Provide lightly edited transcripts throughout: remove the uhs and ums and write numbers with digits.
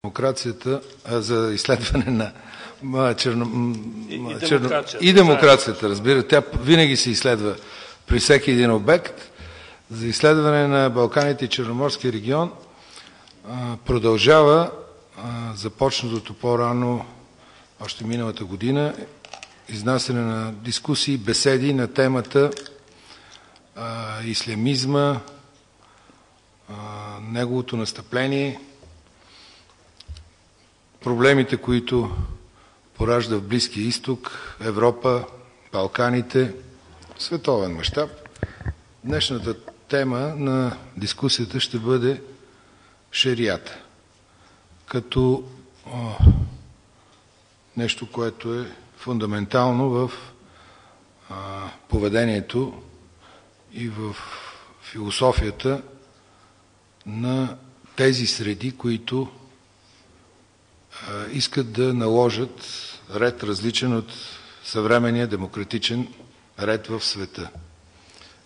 демокрацията, за изследване на и демокрацията, разбира. Тя винаги се изследва при всеки един обект. За изследване на Балканите и Черноморския регион продължава започнатото по-рано, още миналата година, изнасяне на дискусии, беседи на темата ислямизма, неговото настъпление, проблемите, които поражда в Близкия изток, Европа, Балканите, световен мащаб. Днешната тема на дискусията ще бъде шерията, като нещо, което е фундаментално в поведението и в философията на тези среди, които искат да наложат ред различен от съвременния демократичен ред в света.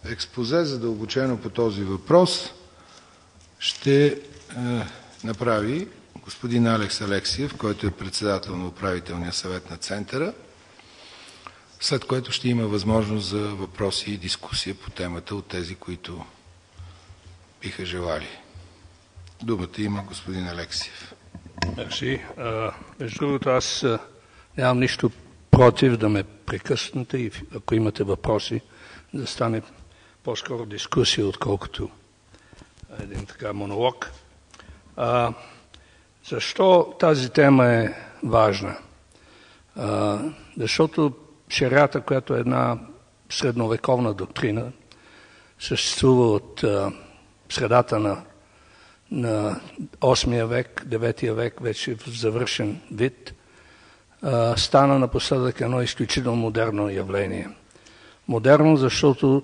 Експозе задълбочено по този въпрос ще направи господин Алекс Алексиев, който е председател на управителния съвет на Центъра, след което ще има възможност за въпроси и дискусия по темата от тези, които биха желали. Думата има господин Алексиев. Мерси. Между другото, аз нямам нищо против да ме прекъснете и ако имате въпроси, да стане по-скоро дискусия, отколкото един така монолог. Защо тази тема е важна? Защото шерията, която е една средновековна доктрина, съществува от средата на 8 век, 9 век, вече в завършен вид, стана напоследък едно изключително модерно явление. Модерно, защото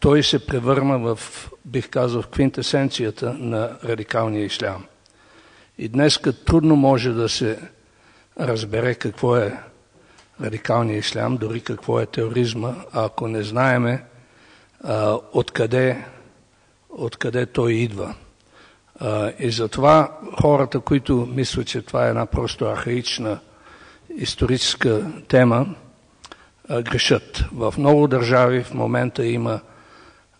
той се превърна в, бих казал, в квинтесенцията на радикалния ислям. И днес трудно може да се разбере какво е радикалния ислям, дори какво е тероризма, ако не знаеме откъде той идва. И затова хората, които мислят, че това е една просто архаична историческа тема, грешат. В много държави в момента има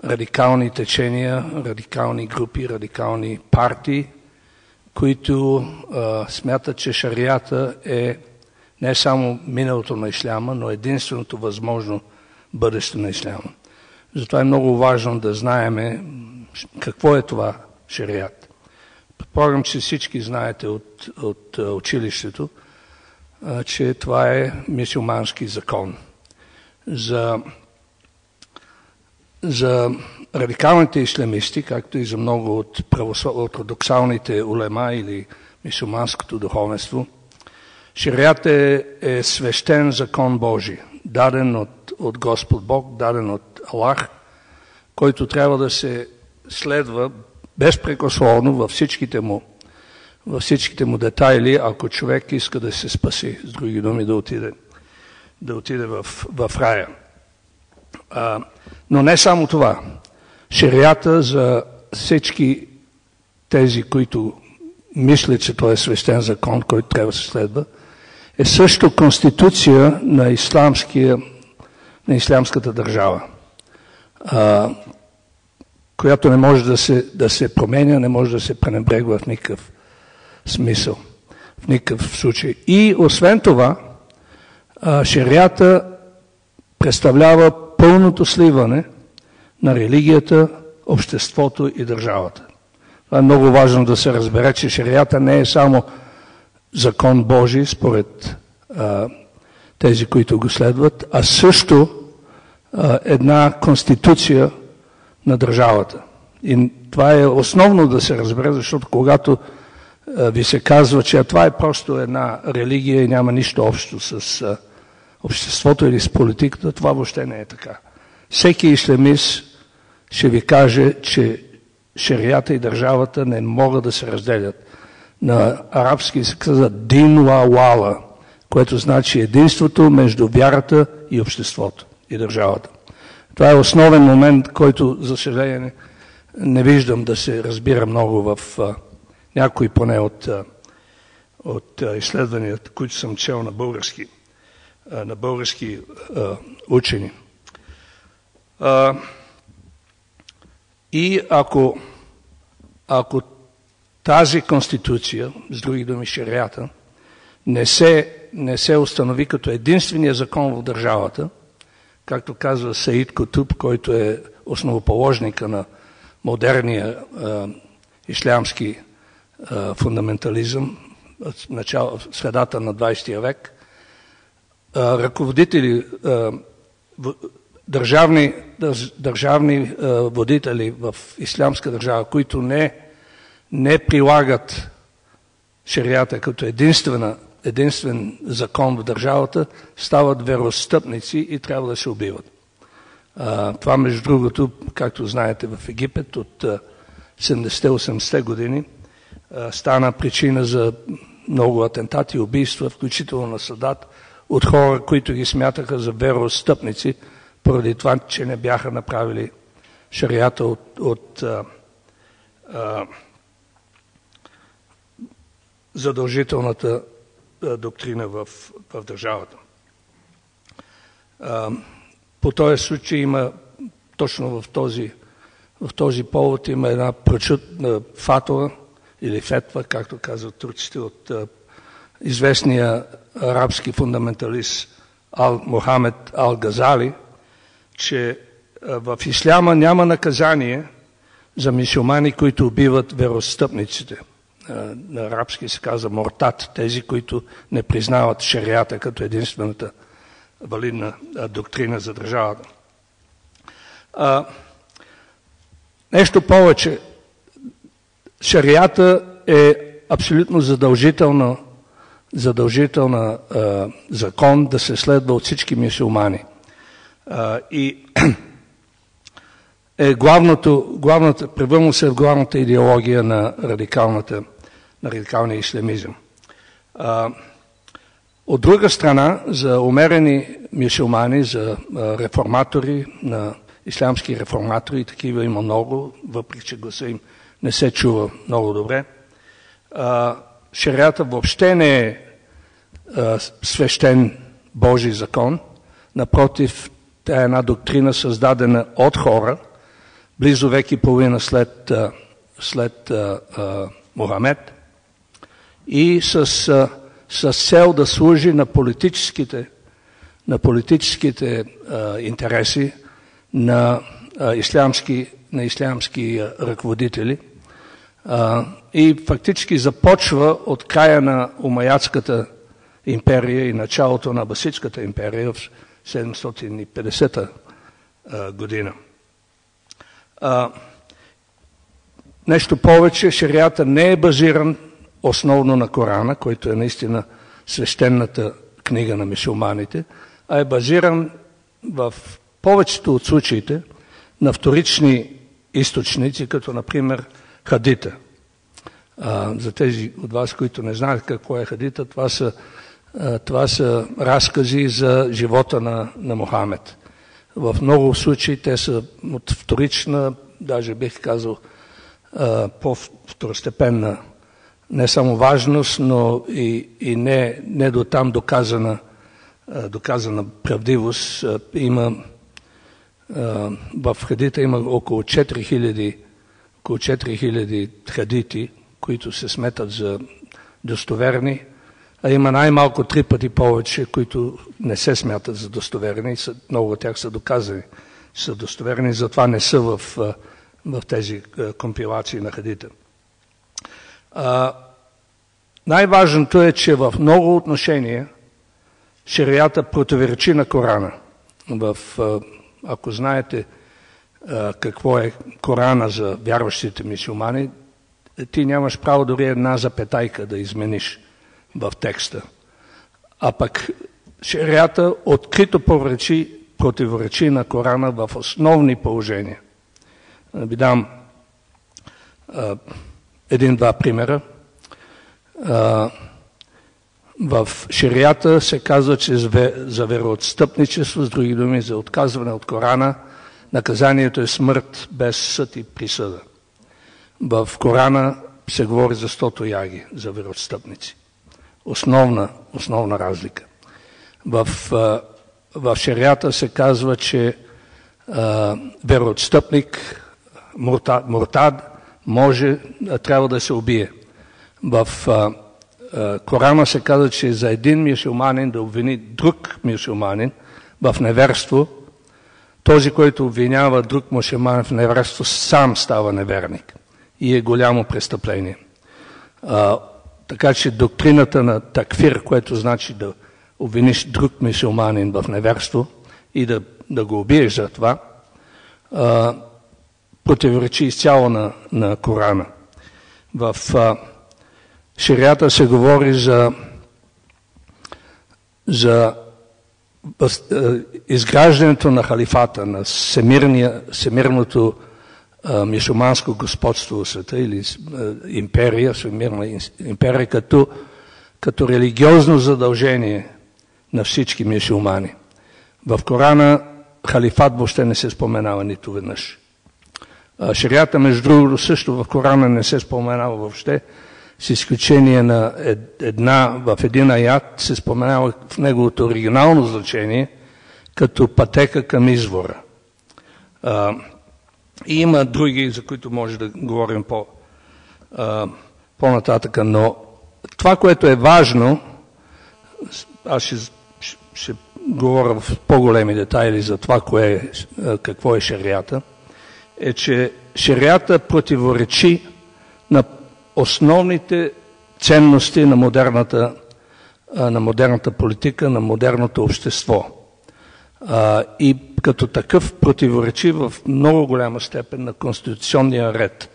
радикални течения, радикални групи, радикални партии, които смятат, че шарията е не само миналото на исляма, но единственото възможно бъдеще на исляма. Затова е много важно да знаеме какво е това шарият. Предполагам, че всички знаете от училището, че това е мюсюлмански закон. За радикалните ислямисти, както и за много от ортодоксалните улема или мюсюлманското духовенство, шарият е свещен закон Божий, даден от Господ Бог, даден от Аллах, който трябва да се следва безпрекословно във всичките му детайли, ако човек иска да се спаси, с други думи да отиде в рая. Но не само това. Шерията за всички тези, които мислят, че той е свещен закон, който трябва да се следва, е също конституция на ислямската държава, която не може да се променя, не може да се пренебрегва в никакъв смисъл, в никакъв случай. И освен това, шерията представлява пълното сливане на религията, обществото и държавата. Това е много важно да се разбере, че шерията не е само закон Божий, според тези, които го следват, а също една конституция на държавата. И това е основно да се разбере, защото когато ви се казва, че това е просто една религия и няма нищо общо с обществото или с политиката, това въобще не е така. Всеки ислямист ще ви каже, че шерията и държавата не могат да се разделят. На арабски се казва дин ва вала, което значи единството между вярата и обществото и държавата. Това е основен момент, който, за съжаление, не виждам да се разбира много в някои поне от от изследванията, които съм чел на български учени. И ако тази конституция, с други думи шериата, не се установи като единствения закон в държавата, както казва Саид Кутуб, който е основоположника на модерния ислямски фундаментализъм, средата на 20 век, ръководители, държавни водители в ислямска държава, които не прилагат шерията като единствен закон в държавата, стават вероотстъпници и трябва да се убиват. Това, между другото, както знаете, в Египет от 70-80 години стана причина за много атентати и убийства, включително на Садат, от хора, които ги смятаха за вероотстъпници, поради това, че не бяха направили шарията от задължителната доктрина в държавата. По този случай има, точно в този повод има една прочутна фатва или фетва, както казват турците, от известния арабски фундаменталист Мохамед Ал-Газали, че в исляма няма наказание за мюсюлмани, които убиват вероотстъпниците. На арабски се казва мортат, тези, които не признават шерията като единствената валидна доктрина за държавата. Нещо повече, шерията е абсолютно задължителна закон да се следва от всички мюсюлмани. И превърна се в главната идеология на радикалния ислямизъм. От друга страна, за умерени мюсюлмани, за реформатори, на ислямски реформатори, такива има много, въпреки че гласа им не се чува много добре, шерията въобще не е свещен Божий закон. Напротив, тя е една доктрина, създадена от хора, близо век и половина след Мохамед, и с цел да служи на политическите интереси на ислямски ръководители. И фактически започва от края на Умайядската империя и началото на Абасидската империя в 750 година. Нещо повече, шерията не е базиран основно на Корана, който е наистина свещената книга на мюсюлманите, а е базиран в повечето от случаите на вторични източници, като например хадита. За тези от вас, които не знаят какво е хадита, това са разкази за живота на Мохамед. В много случаи те са от вторична, даже бих казал по-второстепенна не само важност, но и не до там доказана правдивост. В хадита има около 4000 хадити, които се сметат за достоверни, а има най-малко 3 пъти повече, които не се смятат за достоверни. Много от тях са доказани, са достоверни, затова не са в тези компилации на хадита. Най-важното е, че в много отношения шерията противоречи на Корана. Ако знаете какво е Корана за вярващите мюсюлмани, ти нямаш право дори една запетайка да измениш в текста. А пък шерията открито противоречи на Корана в основни положения. Ви дам един-два примера. В шерията се казва, че за вероотстъпничество, с други думи, за отказване от Корана, наказанието е смърт без съд и присъда. В Корана се говори за 100 тояги за вероотстъпници. основна разлика. В шерията се казва, че вероотстъпник, муртад, трябва да се убие. В Корана се казва, че за един мюсюлманин да обвини друг мюсюлманин в неверство, този, който обвинява друг мюсюлманин в неверство, сам става неверник и е голямо престъпление. Така че доктрината на такфир, което значи да обвиниш друг мюсюлманин в неверство и да го убиеш за това, противоречи изцяло на Корана. В шерията се говори за изграждането на халифата, на всемирното мюсюлманско господство в света или империя, всемирна империя, като религиозно задължение на всички мюсюлмани. В Корана халифат въобще не се споменава нито веднъж. Шерията, между другото, също в Корана не се споменава въобще, с изключение на в един аят се споменава в неговото оригинално значение като пътека към извора. И има други, за които може да говорим по-нататък, но това, което е важно, аз ще говоря в по-големи детайли за това, какво е шерията, е, че шерията противоречи на основните ценности на модерната политика, на модерното общество. И като такъв противоречи в много голяма степен на конституционния ред.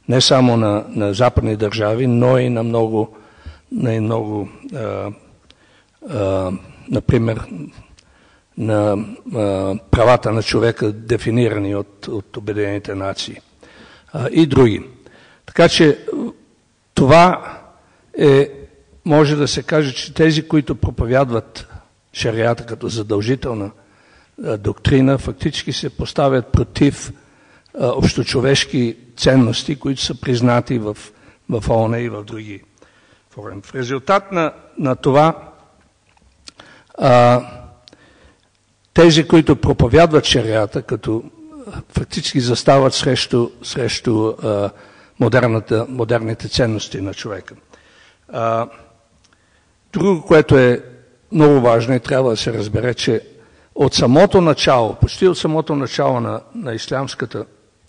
Не само на западни държави, но и на много например, на правата на човека, дефинирани от Обединените нации и други. Така че това може да се каже, че тези, които проповядват шерията като задължителна доктрина, фактически се поставят против общочовешки ценности, които са признати в ООН и в други форуми. В резултат на това тези, които проповядват шерията, като фактически застават срещу модерните ценности на човека. Друго, което е много важно и трябва да се разбере, че от самото начало, почти от самото начало на ислямската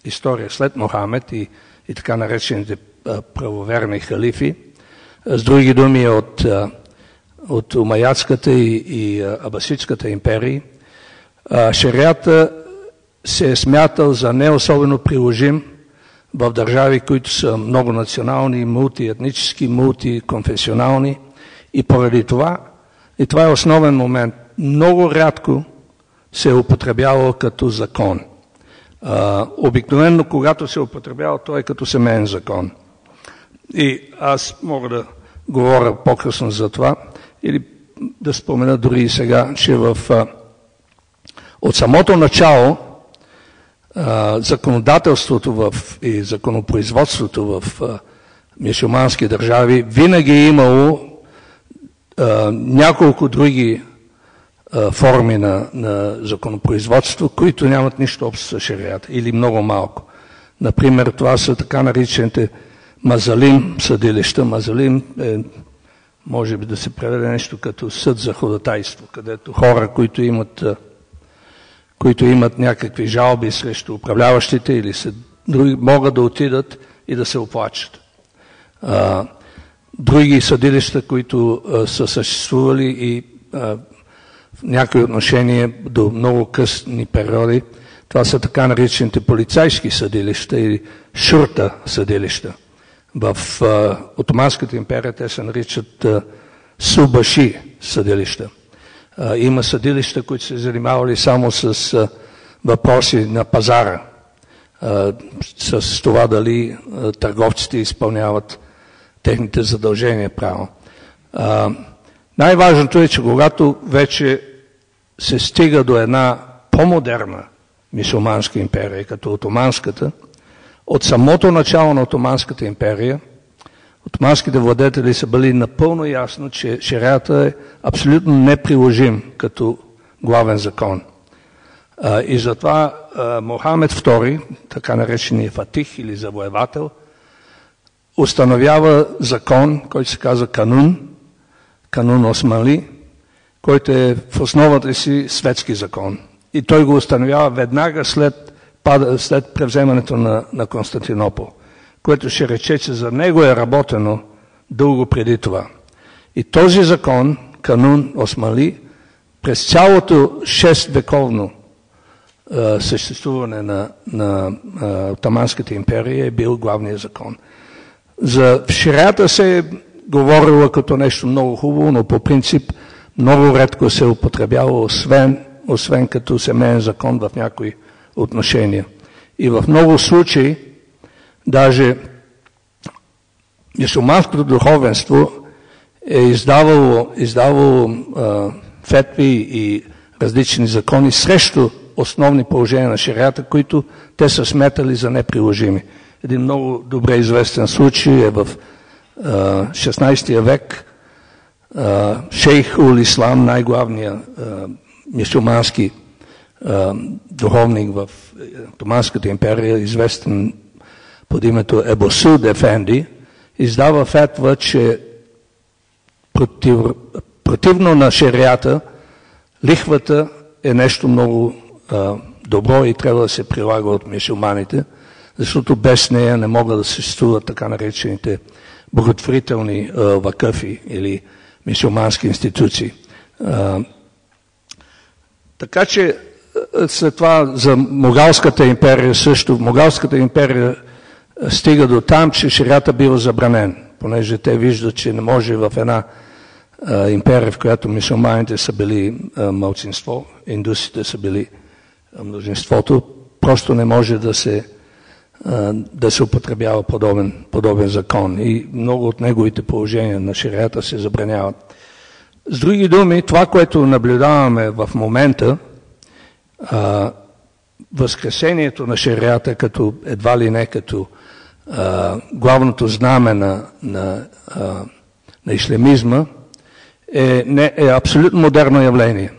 история след Мохамед и така наречените правоверни халифи, с други думи от Умайядската и Абасидската империи, шерията се е смятал за не особено приложим в държави, които са многонационални, мултиетнически, мултиконфесионални, и поради това, и това е основен момент, много рядко се е употребявал като закон. Обикновено, когато се употребява, той е като семейен закон. И аз мога да говоря по-късно за това, или да спомена дори и сега, че от самото начало законодателството и законопроизводството в мюсюлмански държави винаги е имало няколко други форми на законопроизводство, които нямат нищо общо с шерията или много малко. Например, това са така наричаните мазалим съдилища. Мазалим може би да се преведе нещо като съд за ходатайство, където хора, които имат някакви жалби срещу управляващите или други, могат да отидат и да се оплачат. Други съдилища, които са съществували и в някои отношения до много късни периоди, това са така наречените полицейски съдилища или шурта съдилища. В Отоманската империя те се наричат субаши съдилища. Има съдилища, които се занимавали само с въпроси на пазара, с това дали търговците изпълняват техните задължения право. Най-важното е, че когато вече се стига до една по-модерна мюсюлманска империя, като Отоманската, от самото начало на Отоманската империя, Отоманските владетели са били напълно ясно, че шериата е абсолютно неприложим като главен закон. И затова Мохамед II, така наречения Фатих или завоевател, установява закон, който се казва канун Османли, който е в основата си светски закон. И той го установява веднага след превземането на Константинопол, което ще рече, че за него е работено дълго преди това. И този закон, канун Османли, през цялото 6-вековно съществуване на Отоманската империя е бил главният закон. За шериата се е говорило като нещо много хубаво, но по принцип много редко се е употребяло, освен като семейен закон в някои отношения. И в много случаи, даже мюсюлманското духовенство е издавало фетви и различни закони срещу основни положения на шериата, които те са сметали за неприложими. Един много добре известен случай е в 16 век. Шейх ул-Ислам, най-главният мюсюлмански духовник в Отоманската империя, известен под името Ебу Суд Ефенди, издава фетва, че противно на шериата, лихвата е нещо много добро и трябва да се прилага от мюсюлманите, защото без нея не могат да съществуват така наречените благотворителни вакъфи или мюсюлмански институции. Така че след това за Могалската империя също. Могалската империя стига до там, че шериата бива забранен, понеже те виждат, че не може в една империя, в която мюсюлманите са били малцинство, индусите са били мнозинството, просто не може да се употребява подобен закон. И много от неговите положения на шериата се забраняват. С други думи, това, което наблюдаваме в момента, възкресението на шериата като едва ли не като главното знаме на ислямизма е абсолютно модерно явление.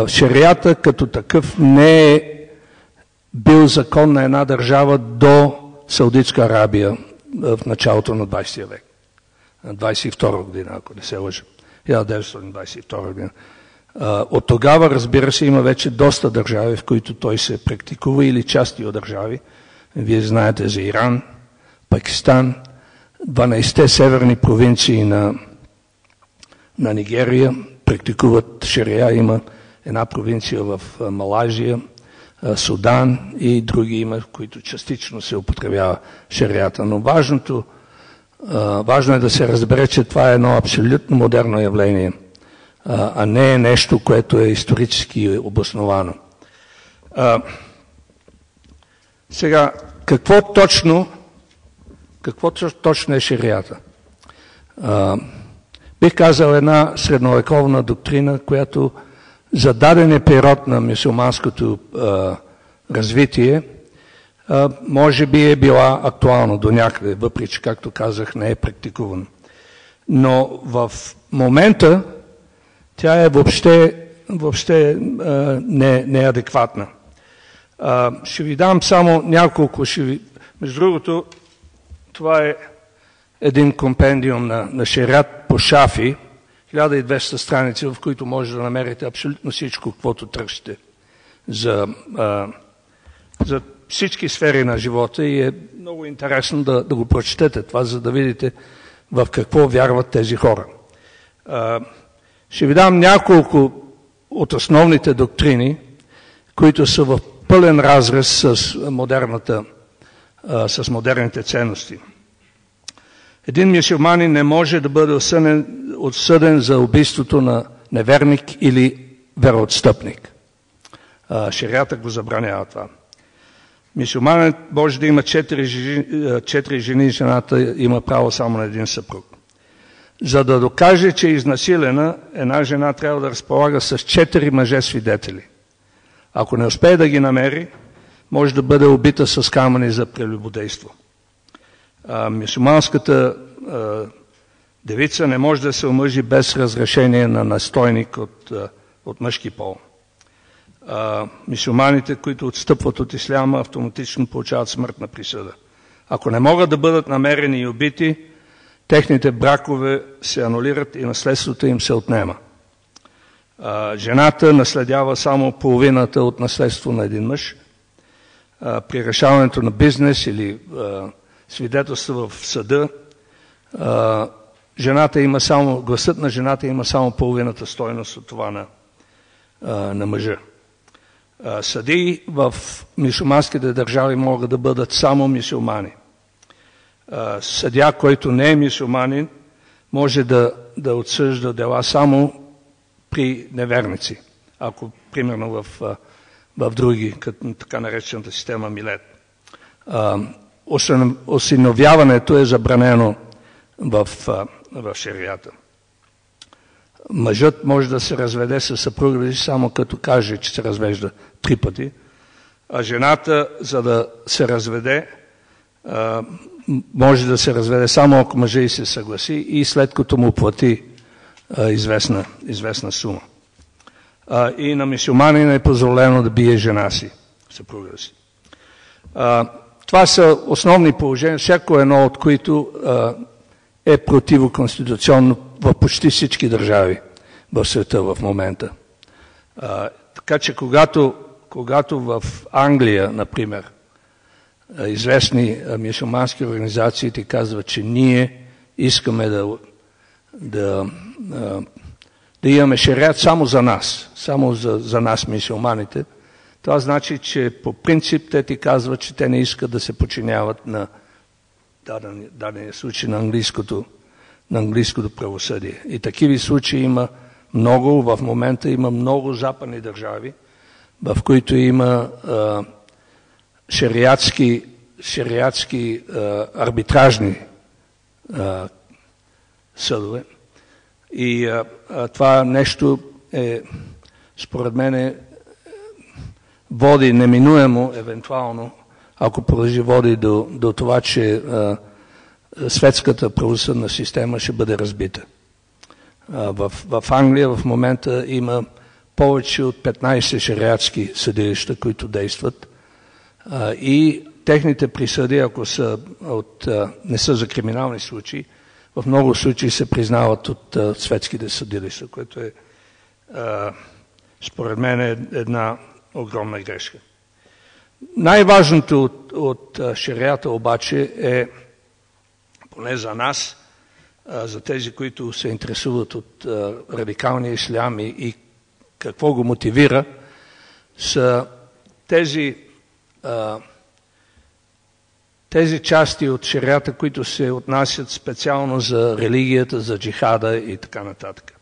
Шериата като такъв не е бил закон на една държава до Саудитска Арабия в началото на 20 век. 22 година, ако не се лъжа. 1922 година. От тогава, разбира се, има вече доста държави, в които той се практикува, или части от държави. Вие знаете за Иран, Пакистан, 12-те северни провинции на Нигерия практикуват шерия. Има една провинция в Малайзия, Судан и други има, в които частично се употребява шерията. Но важно е да се разбере, че това е едно абсолютно модерно явление, а не е нещо, което е исторически обосновано. Сега, какво точно е шерията? Бих казал една средновековна доктрина, която за даден период на мюсюлманското развитие може би е била актуална до някъде, въпреки че, както казах, не е практикувана. Но в момента тя е въобще неадекватна. Ще ви дам само няколко. Между другото, това е един компендиум на шериат по Шафи, 1200 страници, в които може да намерите абсолютно всичко, каквото търсите за всички сфери на живота, и е много интересно да го прочетете това, за да видите в какво вярват тези хора. Ще ви дам няколко от основните доктрини, които са в пълен разрез с модерните ценности. Един мюсюлманин не може да бъде осъден за убийството на неверник или вероотстъпник. Шериата го забранява това. Мюсюлманът може да има 4 жени, жената има право само на един съпруг. За да докаже, че е изнасилена, една жена трябва да разполага с 4 мъже свидетели. Ако не успее да ги намери, може да бъде убита с камъни за прелюбодейство. Мюсюлманската девица не може да се омъжи без разрешение на настойник от мъжки пол. Мюсюлманите, които отстъпват от исляма, автоматично получават смъртна присъда. Ако не могат да бъдат намерени и убити, техните бракове се анулират и наследството им се отнема. Жената наследява само половината от наследство на един мъж. При решаването на бизнес или свидетелство в съда, гласът на жената има само половината стойност от това на мъжа. Съдии в мюсюлманските държави могат да бъдат само мюсюлмани. Съдия, който не е мюсюлманин, може да отсъжда дела само при неверници, ако примерно в други, като така наречената система Милет. Осиновяването е забранено в шериата. Мъжът може да се разведе с съпруга си само като каже, че се развежда 3 пъти, а жената, за да се разведе, може да се разведе само ако мъжът й се съгласи и след като му плати известна сума. И на мюсюлманина е позволено да бие жена си, съпруга си. Това са основни положения, всяко едно от които е противоконституционно в почти всички държави в света в момента. Така че когато в Англия, например, известни мюсюлмански организации ти казват, че ние искаме да имаме шериат само за нас, само за нас мюсюлманите, това значи, че по принцип те ти казват, че те не искат да се подчиняват на дадения случай на английското правосъдие. И такива случаи има много, в момента има много западни държави, в които има шериатски арбитражни съдове. И това нещо според мен води неминуемо, евентуално, ако продължи, води до това, че светската правосъдна система ще бъде разбита. В Англия в момента има повече от 15 шериатски съдилища, които действат, и техните присъди, ако не са за криминални случаи, в много случаи се признават от светските съдилища, което е според мен една огромна грешка. Най-важното от шериата обаче е, поне за нас, за тези, които се интересуват от радикалния ислям и какво го мотивира, са тези части от шериата, които се отнасят специално за религията, за джихада и така нататък.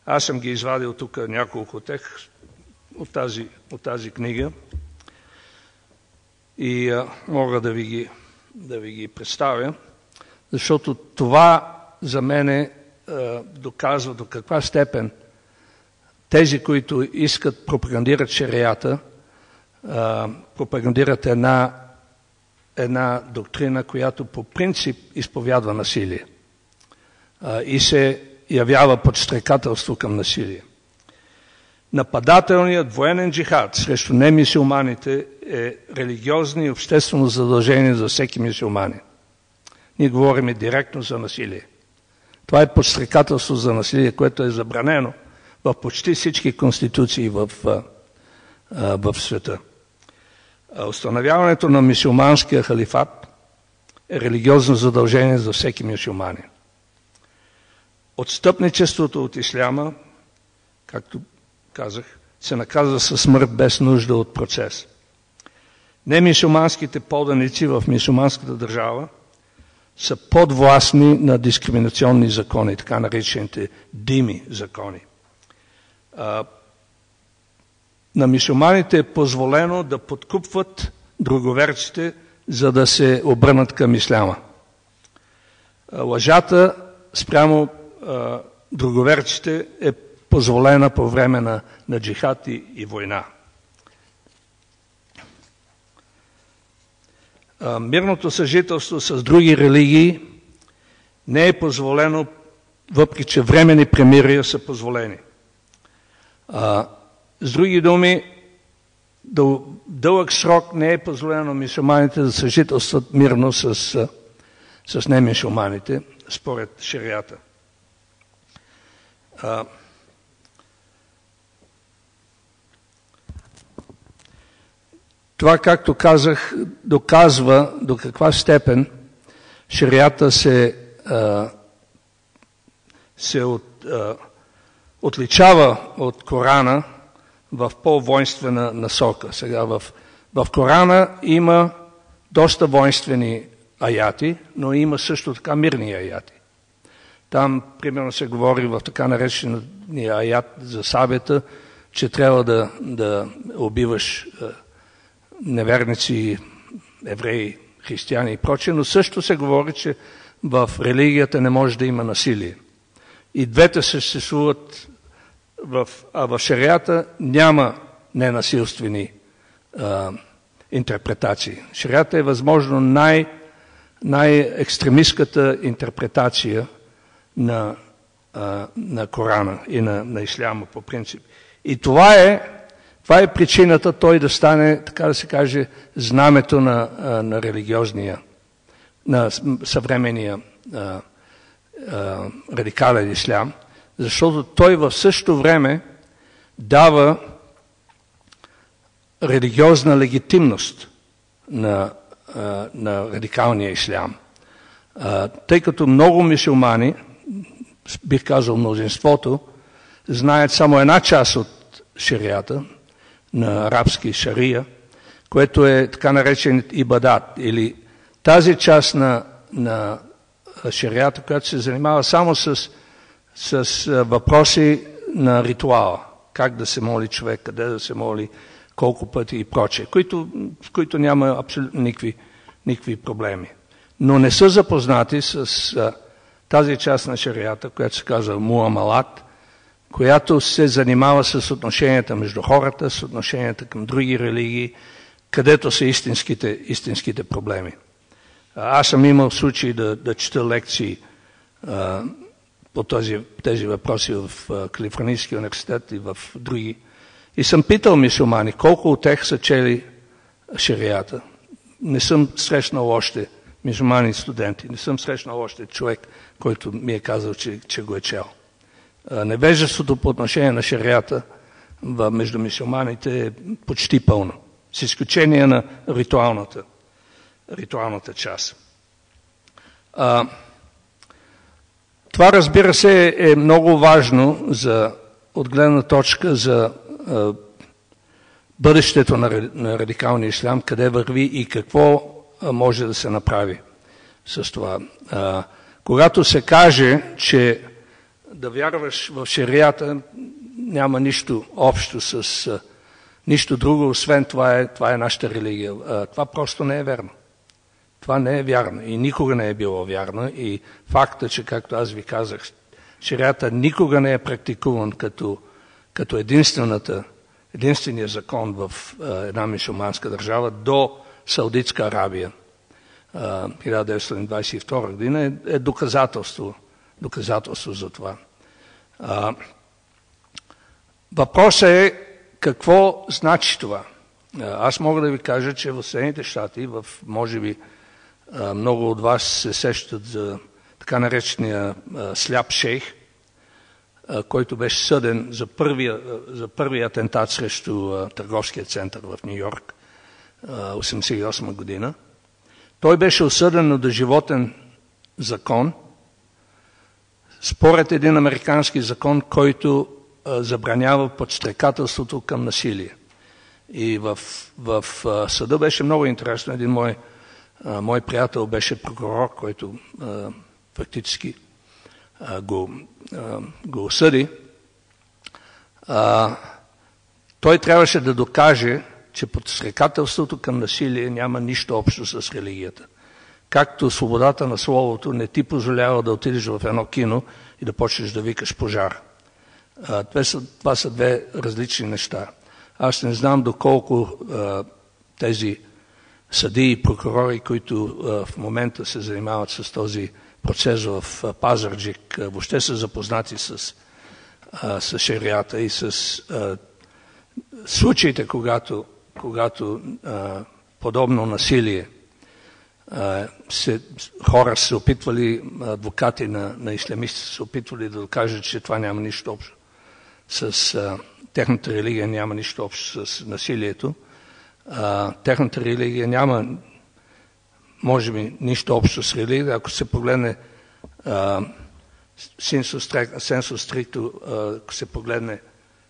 Аз съм ги извадил тук няколко от тях от тази книга и мога да ви ги представя, защото това за мен доказва до каква степен тези, които искат пропагандират шериата, пропагандират една доктрина, която по принцип изповядва насилие и се явява подстрекателство към насилие. Нападателният военен джихад срещу немюсюлманите е религиозно и обществено задължение за всеки мюсюлманин. Ние говорим директно за насилие. Това е подстрекателство за насилие, което е забранено в почти всички конституции в света. Установяването на мюсюлманския халифат е религиозно задължение за всеки мюсюлманин. Отстъпничеството от исляма, както казах, се наказва със смърт без нужда от процес. Немюсюлманските поданици в мюсюлманската държава са подвластни на дискриминационни закони, така наречените дими закони. На мюсюлманите е позволено да подкупват друговерците, за да се обърнат към исляма. Лъжата спрямо друговерците е позволена по време на джихад и война. Мирното съжителство с други религии не е позволено, въпреки че временни премирия са позволени. С други думи, дълъг срок не е позволено на мюсюлманите да съжителстват мирно с немюсюлманите, според шериата. Това, както казах, доказва до каква степен шериата се отличава от Корана в по-воинствена насока. Сега в Корана има доста воинствени аяти, но има също така мирни аяти. Там, примерно, се говори в така наречения аят за сабята, че трябва да убиваш неверници, евреи, християни и прочее, но също се говори, че в религията не може да има насилие. И двете съществуват, а в шериата няма ненасилствени интерпретации. Шериата е възможно най-екстремистката интерпретация на Корана и на исляма по принцип. И това е причината той да стане, така да се каже, знамето на религиозния, на съвременния радикален ислям, защото той в същото време дава религиозна легитимност на радикалния ислям. Тъй като много мюсюлмани, бих казал мнозинството, знаят само една част от шерията, на арабски шария, което е така наречен ибадат, или тази част на шерията, която се занимава само с въпроси на ритуала, как да се моли човек, къде да се моли, колко пъти и прочее, в които няма абсолютно никакви проблеми. Но не са запознати с тази част на шерията, която се казва муамалат, която се занимава с отношенията между хората, с отношенията към други религии, където са истинските проблеми. Аз съм имал случай да чета лекции по тези въпроси в Калифорнийския университет и в други. И съм питал мюсюлмани, колко от тях са чели шерията. Не съм срещнал още мюсюлмани студенти, не съм срещнал още човек, който ми е казал, че го е чел. Невежеството по отношение на шерията между мюсюлманите е почти пълно, с изключение на ритуалната част. Това, разбира се, е много важно от гледна точка за бъдещето на радикалния ислям, къде върви и какво може да се направи с това. Когато се каже, че да вярваш в шерията няма нищо общо с нищо друго, освен това е нашата религия. Това просто не е верно. Това не е вярно и никога не е било вярно. И факта, че, както аз ви казах, шерията никога не е практикуван като единствения закон в една мюсюлманска държава до Саудитска Арабия 1922 година е доказателство за това. Въпросът е какво значи това. Аз мога да ви кажа, че в Съединените щати, може би много от вас се сещат за така наречения сляп шейх, който беше съден за първия атентат срещу търговския център в Нью-Йорк 1988 година. Той беше осъден на доживотен закон, според един американски закон, който забранява подстрекателството към насилие. И в съда беше много интересно. Един мой приятел беше прокурор, който фактически го осъди. Той трябваше да докаже, че подстрекателството към насилие няма нищо общо с религията. Както свободата на словото не ти позволява да отидеш в едно кино и да почнеш да викаш пожар. Това са две различни неща. Аз не знам доколко тези съдии и прокурори, които в момента се занимават с този процес в Пазарджик, въобще са запознати с шериата и с случаите, когато подобно насилие хора се опитвали, адвокати на ислямисти се опитвали да докажат, че това няма нищо общо с техната религия, няма нищо общо с насилието. Техната религия няма, може би, нищо общо с религия. Ако се погледне сенсо стрикто, ако се погледне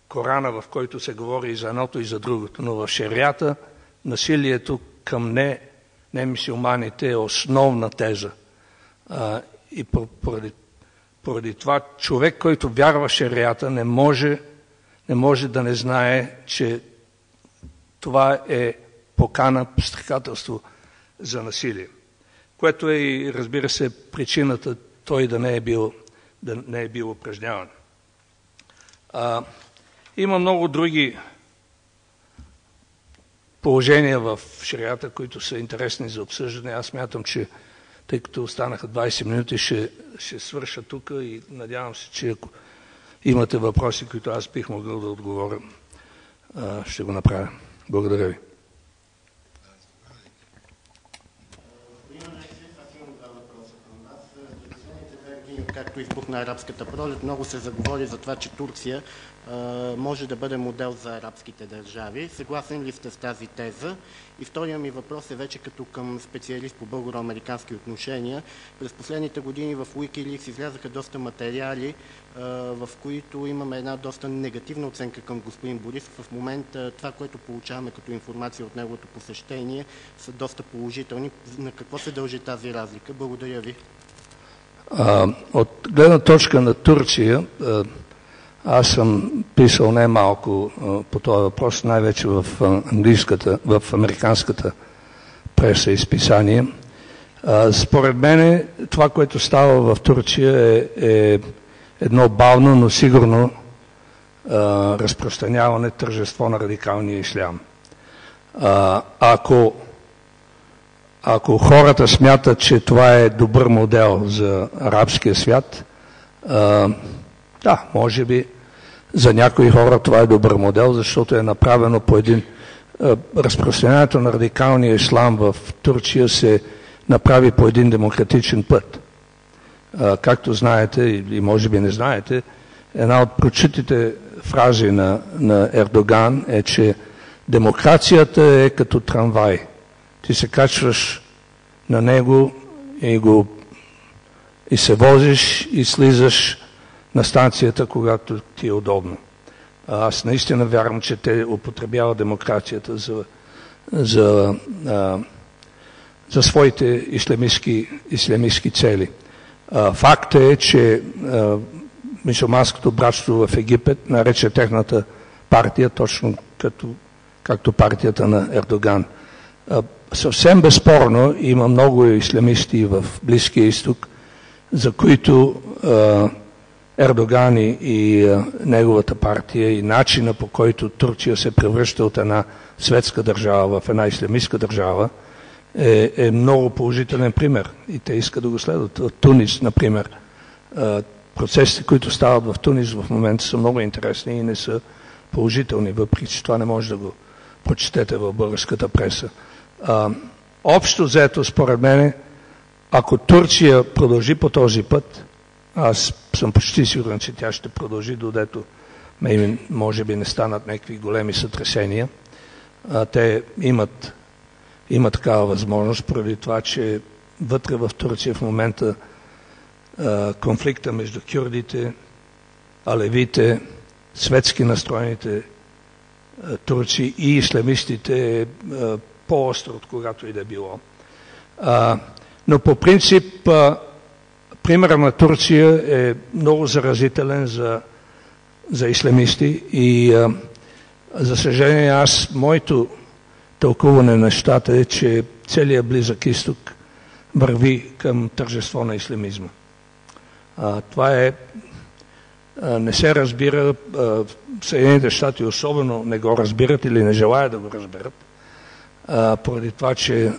Корана, в който се говори и за едното и за другото, но в шерията насилието към немюсюлманите е основна теза. И поради това човек, който вярва в шерията, не може да не знае, че това е покана, подстрекателство за насилие. Което е и, разбира се, причината той да не е бил упражняван. Има много други положения в шерията, които са интересни за обсъждане. Аз смятам, че тъй като останаха 20 минути, ще свърша тук и надявам се, че ако имате въпроси, които аз бих могъл да отговоря, ще го направя. Благодаря ви. Както избухна арабската пролет, много се заговори за това, че Турция може да бъде модел за арабските държави. Съгласен ли сте с тази теза? И втория ми въпрос е вече като към специалист по българо-американски отношения. През последните години в Wikileaks излязаха доста материали, в които имаме една доста негативна оценка към господин Борисов. В момента това, което получаваме като информация от неговото посещение, са доста положителни. На какво се дължи тази разлика? Благодаря ви. От гледна точка на Турция, аз съм писал най-малко по този въпрос, най-вече в американската преса и списание. Според мен това, което става в Турция е едно бавно, но сигурно разпространяване, тържество на радикалния ислям. Ако хората смятат, че това е добър модел за арабския свят, да, може би за някои хора това е добър модел, защото е направено по един... разпространението на радикалния ислам в Турция се направи по един демократичен път. Както знаете, и може би не знаете, една от прочутите фрази на Ердоган е, че демокрацията е като трамвай. Ти се качваш на него и се возиш и слизаш на станцията, когато ти е удобно. Аз наистина вярвам, че те употребяват демокрацията за своите ислямистки цели. Факт е, че мюсюлманското братство в Египет нарече техната партия точно както партията на Ердоган. Съвсем безспорно има много ислямисти в Близкия изток, за които Ердоган и неговата партия и начина, по който Турция се превръща от една светска държава в една ислямистка държава, е много положителен пример. И те искат да го следват. От Тунис, например, процесите, които стават в Тунис в момента са много интересни и не са положителни, въпреки че това не може да го прочетете в българската преса. Общо взето, според мен, ако Турция продължи по този път, аз съм почти сигурен, че тя ще продължи, додето може би не станат някакви големи сътресения. Те имат такава възможност, поради това, че вътре в Турция в момента конфликта между кюрдите, алевите, светски настроените турци и исламистите е по-остро от когато и да било. Но по принцип примера на Турция е много заразителен за исламисти и за съжаление моето тълкуване на нещата е, че целият Близък изток върви към тържество на исламизма. Това не се разбира, Съединените щати особено не го разбират или не желаят да го разберат. поради това, че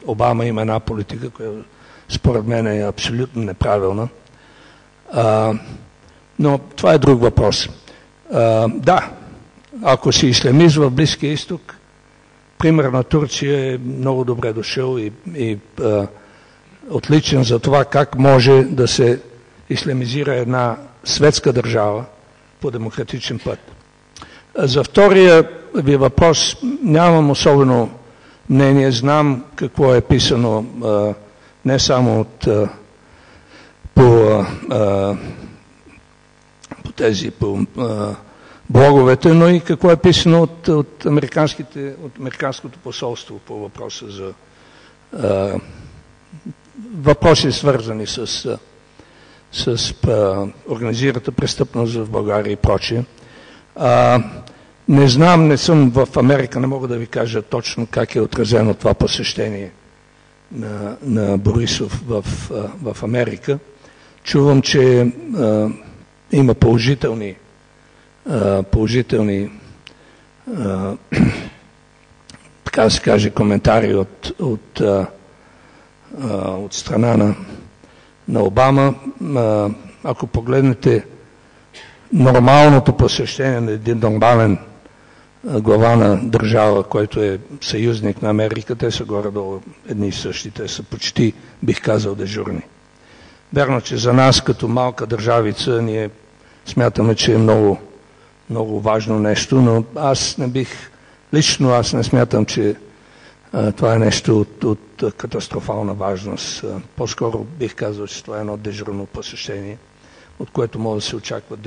Обама има една политика, която според мен е абсолютно неправилна. Но това е друг въпрос. Да, ако си ислямист в Близкия изток, пример на Турция е много добре дошъл и отличен за това как може да се ислямизира една светска държава по демократичен път. За втория ви въпрос нямам особено мнение. Знам какво е писано не само по блоговете, но и какво е писано от американското посолство по въпроса за въпроси, свързани с организираната престъпност в България и прочие. Не знам, не съм в Америка, не мога да ви кажа точно как е отразено това посещение на Борисов в Америка. Чувам, че има положителни така да се каже, коментари от страна на Обама. Ако погледнете нормалното посещение на един нормален глава на държава, който е съюзник на Америка, те са горе-долу едни и същи, те са почти, бих казал, дежурни. Верно, че за нас като малка държавица ние смятаме, че е много, много важно нещо, но лично аз не смятам, че това е нещо от катастрофална важност. По-скоро бих казал, че това е едно дежурно посещение, от което може да се очакват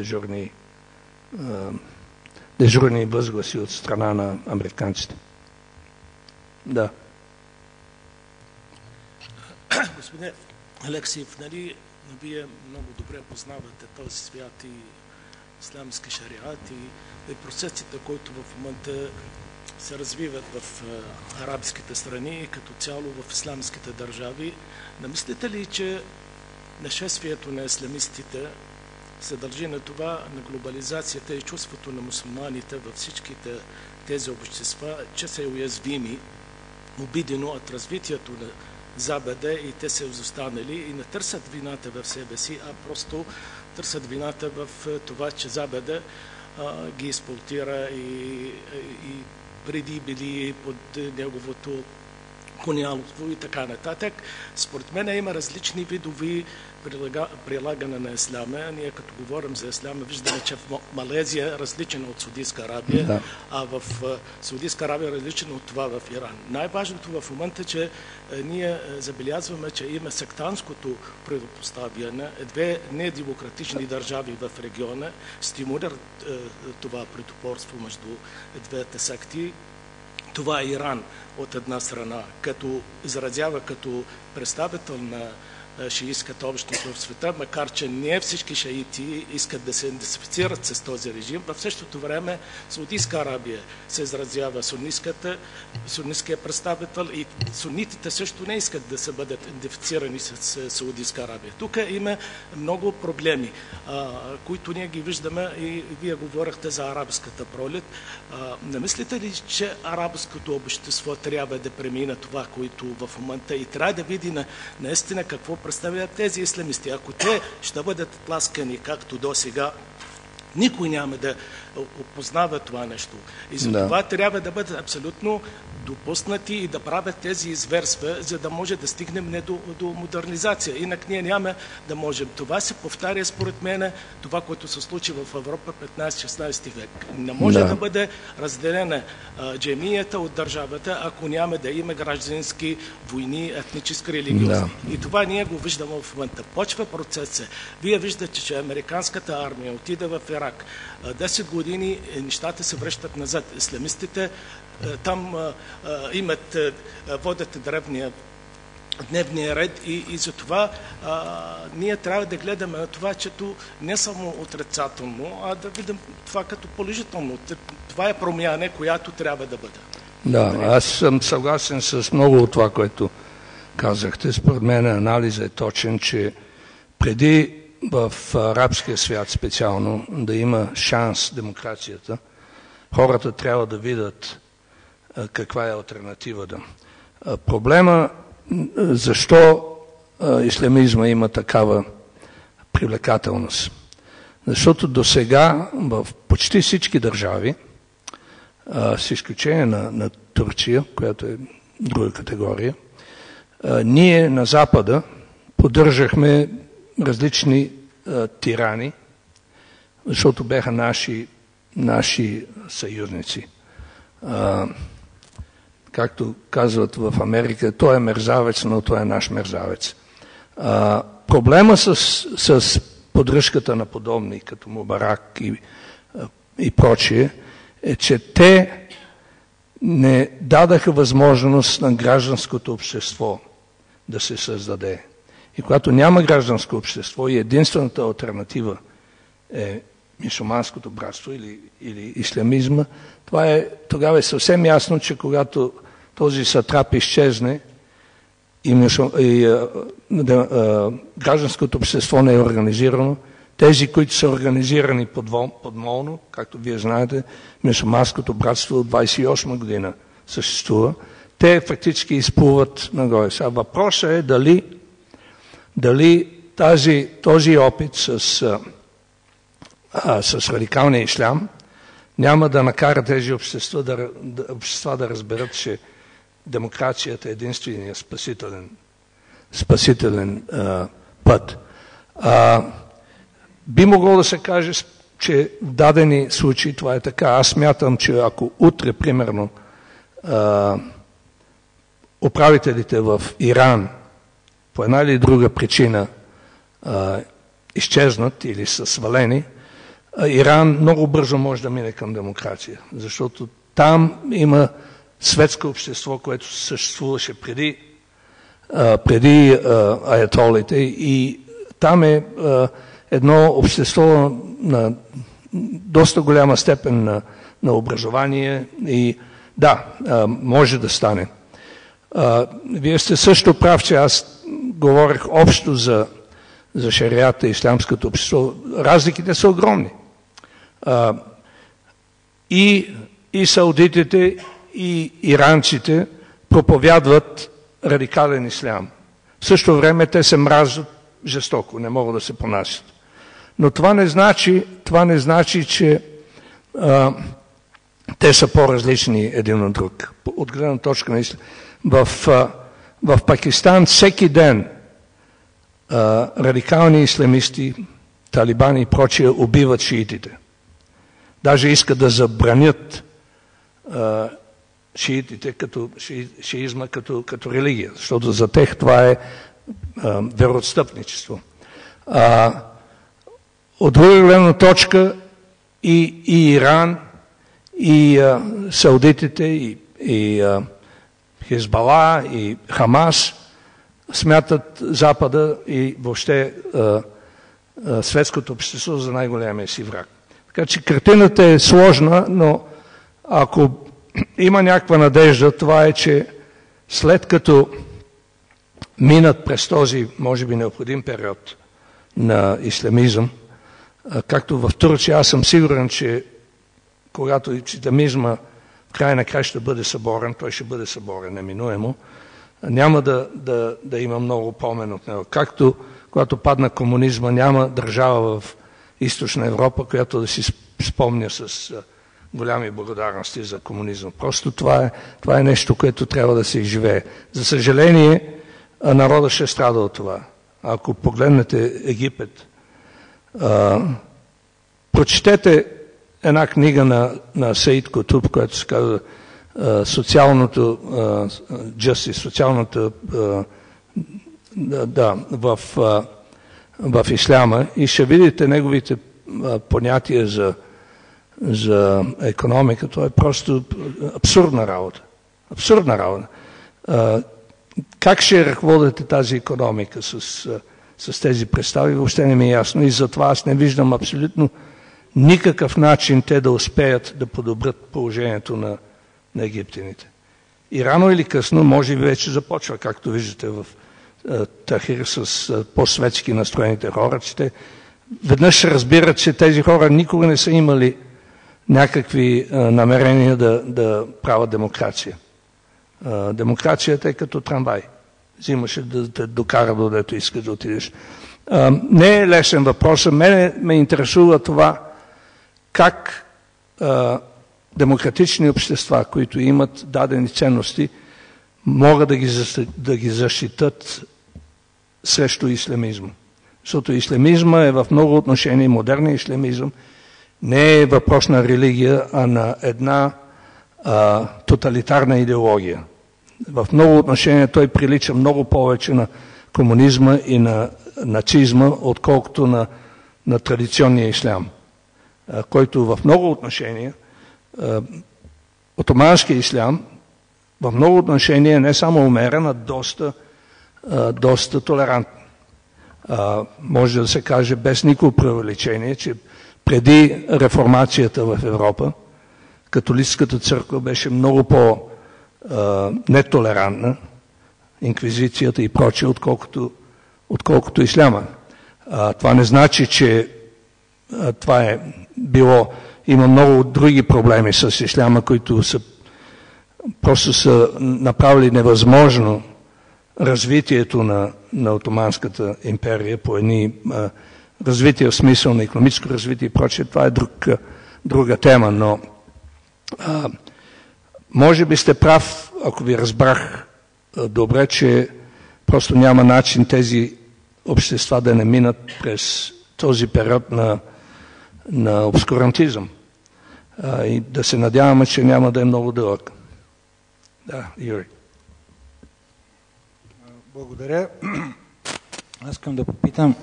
дежурни възгласи от страна на американците. Да. Господин Алексиев, нали, вие много добре познавате този свят и ислямски шариат и процесите, които в момента се развиват в арабските страни и като цяло в ислямските държави. Не мислите ли, че нашествието на ислямистите се дължи на това, на глобализацията и чувството на мусулманите във всичките тези общества, че са уязвими, обидено от развитието на Запада и те са изостанали и не търсят вината в себе си, а просто търсят вината в това, че Запада ги експлоатира и преди били под неговото колониалство и така нататък. Според мен има различни видови прилагане на исляма. Ние като говорим за исляма, виждаме, че в Малезия е различен от Саудитска Арабия, да. А в Саудитска Арабия е различен от това в Иран. Най-важното в момента е, че ние забелязваме, че има сектантското предпоставяне. Две недемократични държави в региона стимулират това предупорство между двете секти. Това е Иран от една страна, като изразява като представител на шиитската общност в света, макар че не всички шиити искат да се идентифицират с този режим. В същото време Саудитска Арабия се изразява суннитския представител и сунитите също не искат да се бъдат идентифицирани с Саудитска Арабия. Тук има много проблеми, които ние ги виждаме и вие говорихте за арабската пролет. Не мислите ли, че арабското общество трябва да премине това, което в момента и трябва да види наистина какво представят тези ислямисти? Ако те ще бъдат тласкани както до сега, никой няма да опознава това нещо. И за това трябва да бъдат абсолютно допуснати и да правят тези изверства, за да може да стигнем до модернизация. Инак ние няма да можем. Това се повтаря според мен, това, което се случи в Европа 15-16 век. Не може да бъде разделена джемията от държавата, ако няма да има граждански войни, етнически, религиозни. И това ние го виждаме в момента. Почва процеса. Вие виждате, че американската армия отиде в Ирак. 10 години нещата се връщат назад. Исламистите там водят дневния ред и за това ние трябва да гледаме на това, че не само отрицателно, а да видим това като положително. Това е промяна, която трябва да бъде. Да, аз съм съгласен с много от това, което казахте. Според мен анализът е точен, че преди в арабския свят специално да има шанс демокрацията, хората трябва да видят каква е алтернативата. Проблема защо исламизма има такава привлекателност. Защото до сега в почти всички държави, с изключение на Турция, която е друга категория, ние на Запада поддържахме различни тирани, защото бяха наши съюзници. Както казват в Америка, той е мерзавец, но той е наш мерзавец. Проблема с поддръжката на подобни, като Мубарак и прочие, е, че те не дадаха възможност на гражданското общество да се създаде. И когато няма гражданско общество и единствената алтернатива е мюсюлманското братство или ислямизма, тогава е съвсем ясно, че когато този сатрап изчезне и гражданското общество не е организирано, тези, които са организирани подмолно, както вие знаете, мюсюлманското братство от 28 година съществува, те фактически изплуват нагоре. Сега въпросът е дали този опит с радикалния ислям няма да накара тези общества да разберат, че демокрацията е единствения спасителен път. Би могло да се каже, че в дадени случаи това е така. Аз смятам, че ако утре, примерно, управителите в Иран по една или друга причина изчезнат или са свалени, Иран много бързо може да мине към демокрация, защото там има светско общество, което съществуваше преди аятолите, и там е едно общество на доста голяма степен на образование и да, може да стане. Вие сте също прав, че аз говорих общо за шариата и ислямското общество. Разликите са огромни. И саудитите, и иранците проповядват радикален ислям. В същото време те се мразят жестоко, не могат да се понасят. Но това не значи, че те са по-различни един от друг. От гледна точка на ислам. В Пакистан всеки ден радикални исламисти, талибани и прочие убиват шиитите. Даже искат да забранят шиитите, шиизма като религия, защото за тях това е вероотстъпничество. От друга гледна точка и Иран, и саудитите, и Хизбала, и Хамас смятат Запада и въобще светското общество за най-големия си враг. Така че картината е сложна, но ако има някаква надежда, това е, че след като минат през този, може би, необходим период на ислямизъм, както в Турция, аз съм сигурен, че когато исламизма в край на края ще бъде съборен, той ще бъде съборен неминуемо, няма да има много помен от него. Както когато падна комунизма, няма държава в Източна Европа, която да си спомня с голями благодарности за комунизъм. Просто това е нещо, което трябва да се изживее. За съжаление, народът ще страда от това. Ако погледнете Египет, прочетете една книга на Саид Кутуб, която се казва социалното justice, социалното в исляма, и ще видите неговите понятия за економика. Това е просто абсурдна работа. Абсурдна работа. Как ще ръководите тази економика с тези представи, въобще не ми е ясно, и затова аз не виждам абсолютно никакъв начин те да успеят да подобрят положението на египтяните. И рано или късно, може би вече започва, както виждате в Тахир с по-светски настроените хора, че те веднъж разбират, че тези хора никога не са имали някакви намерения да правят демокрация. Демокрацията е като трамвай. Взимаше да те докара до дето искаш да отидеш. Не е лесен въпрос. Ме интересува това как демократични общества, които имат дадени ценности, могат да ги защитат срещу ислямизма. Защото ислямизма е в много отношения, модерният ислямизъм не е въпрос на религия, а на една тоталитарна идеология. В много отношения той прилича много повече на комунизма и на нацизма, отколкото на традиционния ислям, който в много отношения, отоманския ислям, в много отношения не само умерен, а доста толерантен. Може да се каже без никакво преувеличение, че преди реформацията в Европа, католическата църква беше много по-нетолерантна, инквизицията и прочее, отколкото исляма. Това не значи, че това е било... Има много други проблеми с исляма, които просто са направили невъзможно развитието на Отоманската империя по едни развитие в смисъл на икономическо развитие и прочее. Това е друга тема, но може би сте прав, ако ви разбрах добре, че просто няма начин тези общества да не минат през този период на обскурантизъм. И да се надяваме, че няма да е много дълъг. Да, Юрий. Благодаря. Аз искам да попитам,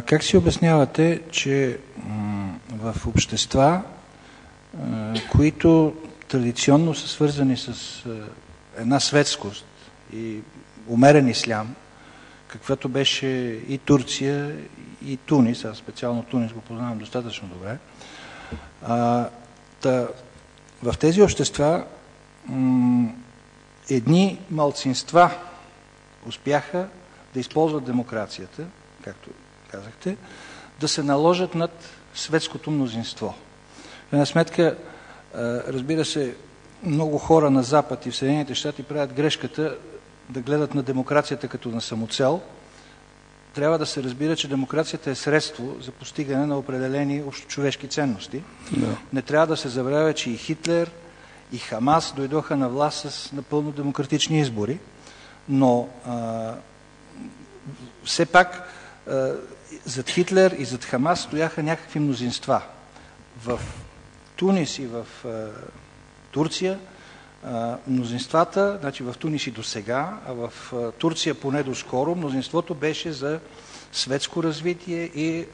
как си обяснявате, че в общества, които традиционно са свързани с една светскост и умерен ислям, каквато беше и Турция, и Тунис, аз специално Тунис го познавам достатъчно добре, в тези общества едни малцинства успяха да използват демокрацията, както казахте, да се наложат над светското мнозинство. В една сметка, разбира се, много хора на Запад и в Съединените щати правят грешката да гледат на демокрацията като на самоцел. Трябва да се разбира, че демокрацията е средство за постигане на определени общочовешки ценности. Да. Не трябва да се забравя, че и Хитлер, и Хамас дойдоха на власт с напълно демократични избори, но все пак зад Хитлер и зад Хамас стояха някакви мнозинства. В Тунис и в Турция мнозинствата, значи в Тунис и до сега, а в Турция поне до скоро, мнозинството беше за светско развитие и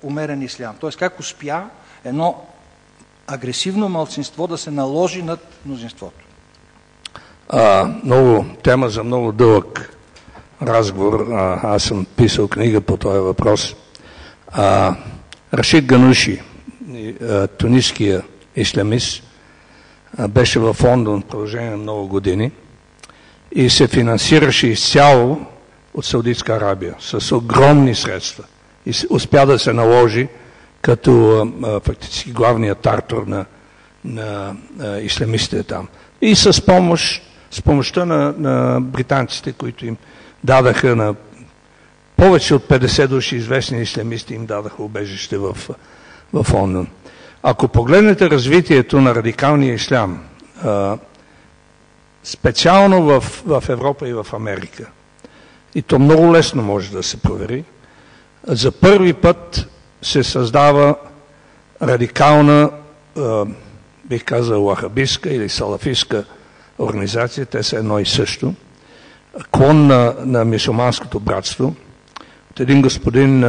умерен ислям. Тоест как успя едно агресивно малцинство да се наложи над мнозинството? Много тема за много дълъг разговор. Аз съм писал книга по този въпрос. Рашид Гануши, туниския ислямист, беше в Лондон в продължение на много години и се финансираше изцяло от Саудитска Арабия с огромни средства. И успя да се наложи като фактически главният тартор на ислямистите там. И с помощта на британците, които им дадаха на повече от 50 души известни ислямисти, им дадаха убежище в Лондон. Ако погледнете развитието на радикалния ислям, специално в Европа и в Америка, и то много лесно може да се провери, за първи път се създава радикална, бих казал, лахабистка или салафистка организация, те са едно и също, клон на мюсюлманското братство, от един господин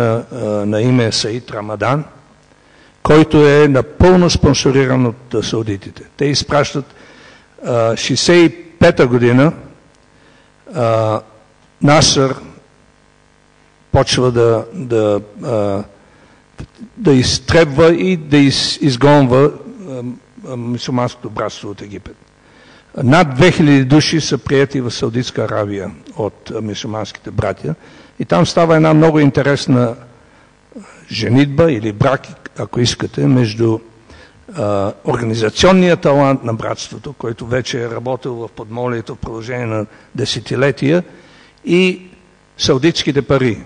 на име Саид Рамадан, който е напълно спонсориран от саудитите. Те изпращат 65-та година Насър почва да изтребва и да изгонва мюсюлманското братство от Египет. Над 2000 души са приети в Саудитска Аравия от мюсюлманските братя и там става една много интересна женитба или брак, ако искате, между организационният талант на братството, който вече е работил в подмолието в продължение на десетилетия, и саудитските пари.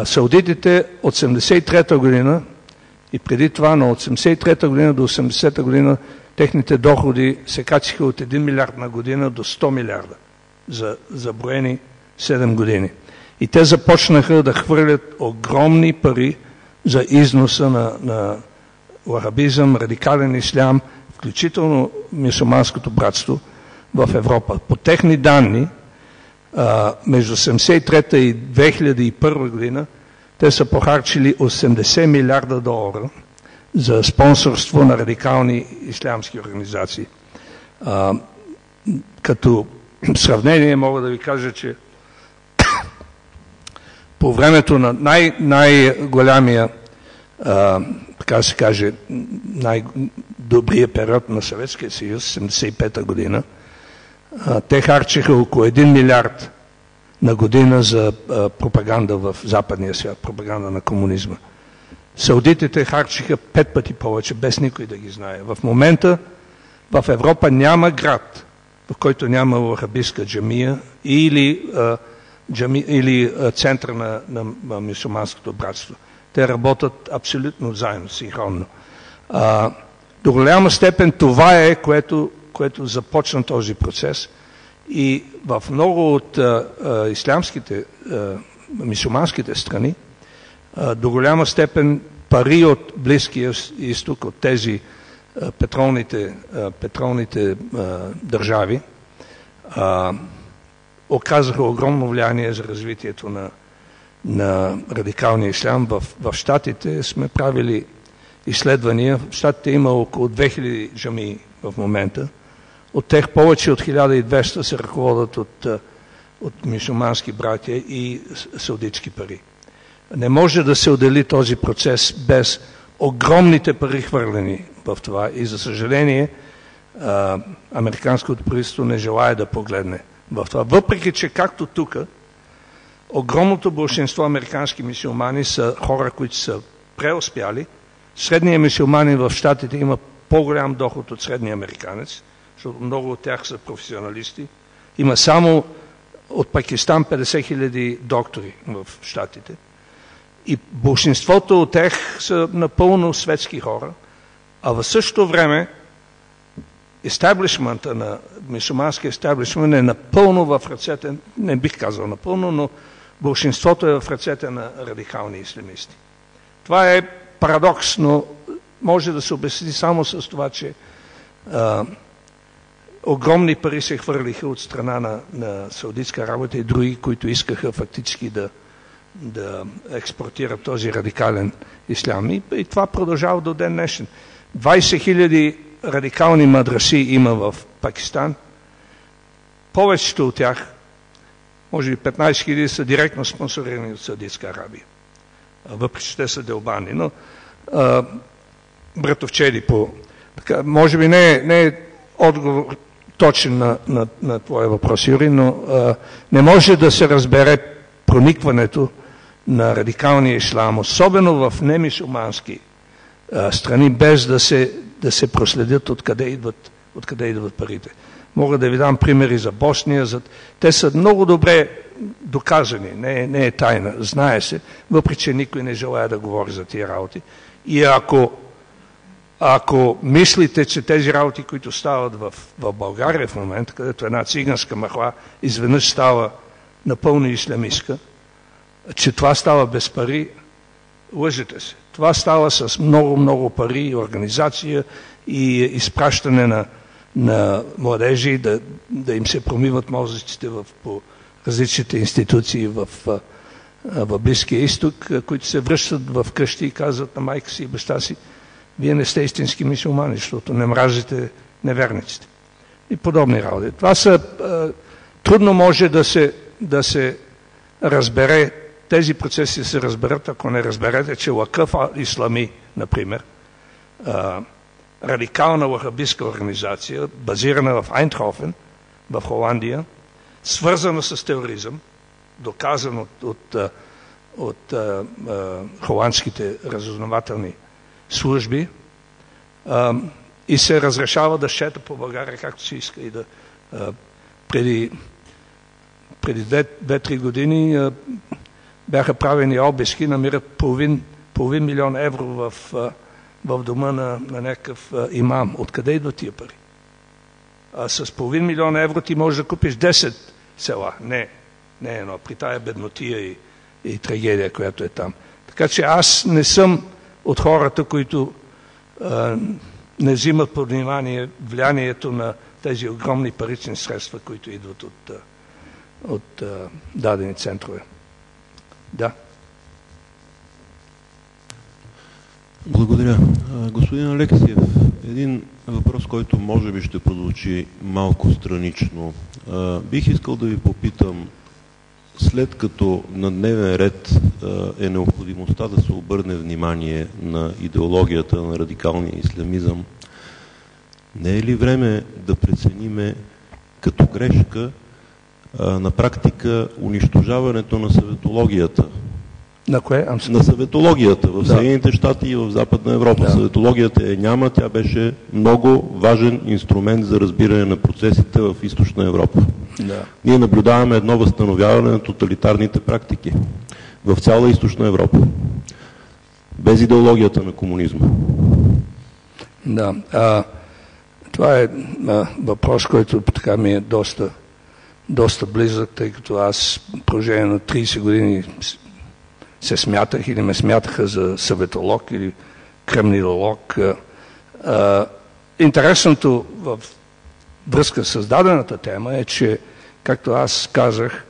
Саудитите от 1973 година и преди това, на 1983 година до 1980 година, техните доходи се качиха от 1 милиард на година до 100 милиарда за броени 7 години. И те започнаха да хвърлят огромни пари за износа на вахабизъм, радикален ислям, включително мюсюлманското братство в Европа. По техни данни, между 1973 и 2001 година, те са похарчили 80 милиарда долара за спонсорство на радикални ислямски организации. Като сравнение мога да ви кажа, че по времето на най-голямия, така се каже, най-добрия период на Съветския съюз, 1975 година, те харчеха около 1 милиард на година за пропаганда в западния свят, пропаганда на комунизма. Саудитите харчиха 5 пъти повече, без никой да ги знае. В момента в Европа няма град, в който няма вахабистка джамия или център на мюсюлманското братство. Те работят абсолютно заедно, синхронно. До голяма степен това е, което започна този процес, и в много от ислямските, мюсюлманските страни, до голяма степен пари от Близкия изток, от тези петролните държави, оказаха огромно влияние за развитието на радикалния ислям. В Щатите сме правили изследвания. В Щатите има около 2000 джамии в момента. От тях повече от 1200 се ръководят от мюсюлмански братя и саудитски пари. Не може да се отдели този процес без огромните пари хвърлени в това, и за съжаление американското правителство не желае да погледне в това. Въпреки че, както тук, огромното большинство американски мюсюлмани са хора, които са преуспяли. Средният мюсюлманин в Щатите има по-голям доход от средния американец, защото много от тях са професионалисти. Има само от Пакистан 50 хиляди доктори в Щатите. И большинството от тях са напълно светски хора, а в същото време естаблишмента на мюсюлманския естаблишмент е напълно в ръцете, не бих казал напълно, но большинството е в ръцете на радикални ислямисти. Това е парадокс, но може да се обясни само с това, че огромни пари се хвърлиха от страна на Саудитска Арабия и други, които искаха фактически да експортират този радикален ислям. И това продължава до ден днешен. 20 хиляди радикални мадраси има в Пакистан. Повечето от тях, може би 15 хиляди, са директно спонсорирани от Саудитска Арабия. Въпреки че те са делбани. Но братовчеди така, може би не е отговор точен на твоя въпрос, Юрий, но не може да се разбере проникването на радикалния ислам, особено в немюсюлмански страни, без да се проследят откъде идват парите. Мога да ви дам примери за Босния. Те са много добре доказани, не е тайна, знае се, въпреки че никой не желая да говори за тия работи. И ако мислите, че тези работи, които стават в България в момента, където една циганска махла изведнъж става напълно ислямистка, че това става без пари, лъжете се. Това става с много пари и организация и изпращане на младежи да им се промиват мозъците по различните институции в Близкия изток, които се връщат в къщи и казват на майка си и баща си: вие не сте истински мюсюлмани, защото не мразите неверниците. И подобни работи. Това са трудно може да се разбере. Тези процеси се разберат, ако не разберете, че Вакъф Ислами, например, радикална вахабистка организация, базирана в Айндхофен, в Холандия, свързана с тероризъм, доказан от холандските разузнавателни служби, и се разрешава да шета по България както си иска. И да, преди 2-3 години бяха правени обиски, намират половин милион евро в дома на някакъв имам. Откъде идват тия пари? С половин милион евро ти можеш да купиш 10 села. Не едно. При тая беднотия и трагедия, която е там. Така че аз не съм от хората, които не взимат под внимание влиянието на тези огромни парични средства, които идват от дадени центрове. Да. Благодаря. Господин Алексиев, един въпрос, който може би ще прозвучи малко странично. Бих искал да ви попитам, след като на дневен ред е необходимостта да се обърне внимание на идеологията на радикалния ислямизъм, не е ли време да прецениме като грешка на практика унищожаването на съветологията? На кое? На съветологията в Съединените щати и в Западна Европа. Да. Съветологията няма, тя беше много важен инструмент за разбиране на процесите в Източна Европа. Да. Ние наблюдаваме едно възстановяване на тоталитарните практики в цяла Източна Европа. Без идеологията на комунизма. Да. Това е въпрос, който така ми е доста близък, тъй като аз в продължение на 30 години се смятах или ме смятаха за съветолог или кремнилолог. Интересното в връзка с дадената тема е, че, както аз казах,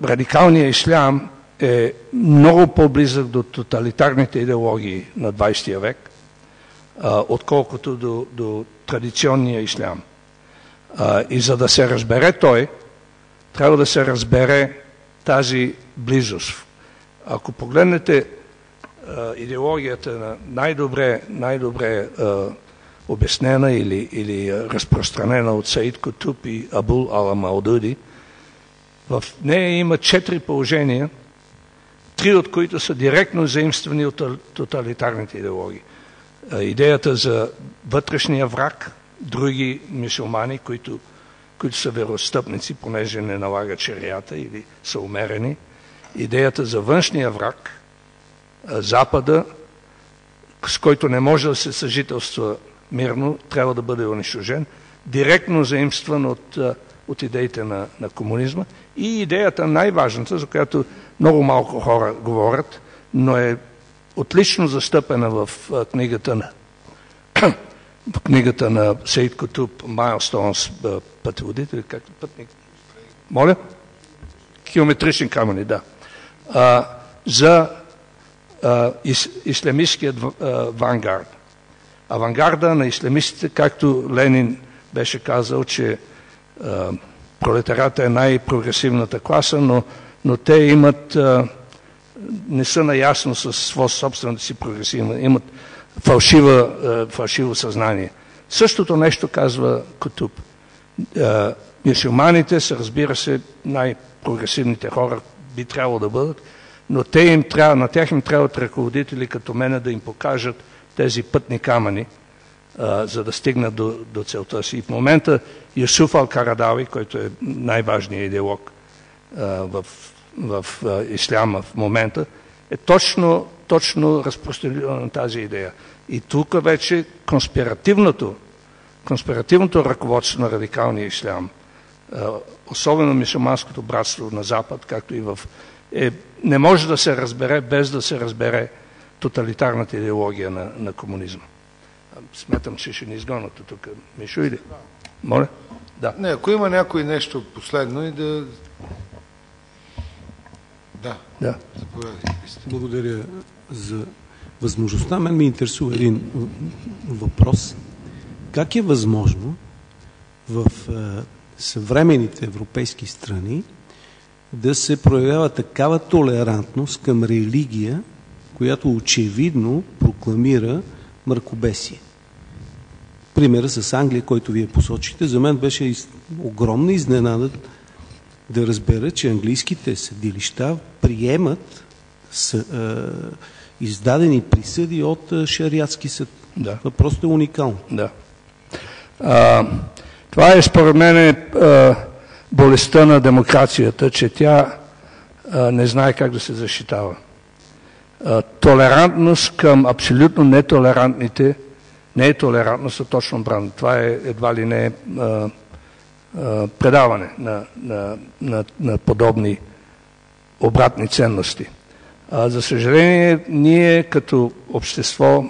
радикалният ислям е много по-близък до тоталитарните идеологии на 20 век, отколкото до традиционния ислям. И за да се разбере той, трябва да се разбере тази близост. Ако погледнете идеологията на най-добре обяснена или разпространена от Саид Кутуб и Абул Ала-Маудуди, в нея има 4 положения, 3 от които са директно заимствани от тоталитарните идеологии. Идеята за вътрешния враг, други мюсюлмани, които са вероотстъпници, понеже не налагат шерията или са умерени. Идеята за външния враг, Запада, с който не може да се съжителства мирно, трябва да бъде унищожен, директно заимстван от идеите на комунизма. И идеята най-важната, за която много малко хора говорят, но е отлично застъпена в книгата на Саид Кутуб Milestones, пътеводители, както пътник. Моля? Километрични камъни, да. За ислямистският авангард. Авангарда на ислямистите, както Ленин беше казал, че пролетарията е най-прогресивната класа, но те имат не са наясно с собствената си прогресивност, имат фалшиво съзнание. Същото нещо казва Кутуб. Мюсюлманите са, разбира се, най-прогресивните хора, би трябвало да бъдат, но на тях им трябват ръководители като мене да им покажат тези пътни камъни, за да стигнат до целта си. И в момента Юсуф Ал-Карадави, който е най-важният идеолог в исляма в момента, е точно разпространено на тази идея. И тук вече конспиративното ръководство на радикалния ислям, особено мюсюлманското братство на Запад, както и не може да се разбере без да се разбере тоталитарната идеология на комунизма. Смятам, че ще ни изгонят тук. Мишо или? Моля? Да. Не, ако има някой нещо последно и да... Да. Заповядайте. Благодаря за възможността. Мен ме интересува един въпрос. Как е възможно в съвременните европейски страни да се проявява такава толерантност към религия, която очевидно прокламира мракобесие? Примера с Англия, който вие посочихте, за мен беше огромна изненада да разбера, че английските съдилища приемат издадени присъди от шариатски съд. Да. Въпросът е уникално. Да. Това е според мен болестта на демокрацията, че тя не знае как да се защитава. Толерантност към абсолютно нетолерантните не е толерантност, а точно обратно. Това е едва ли не предаване на подобни обратни ценности. За съжаление, ние като общество,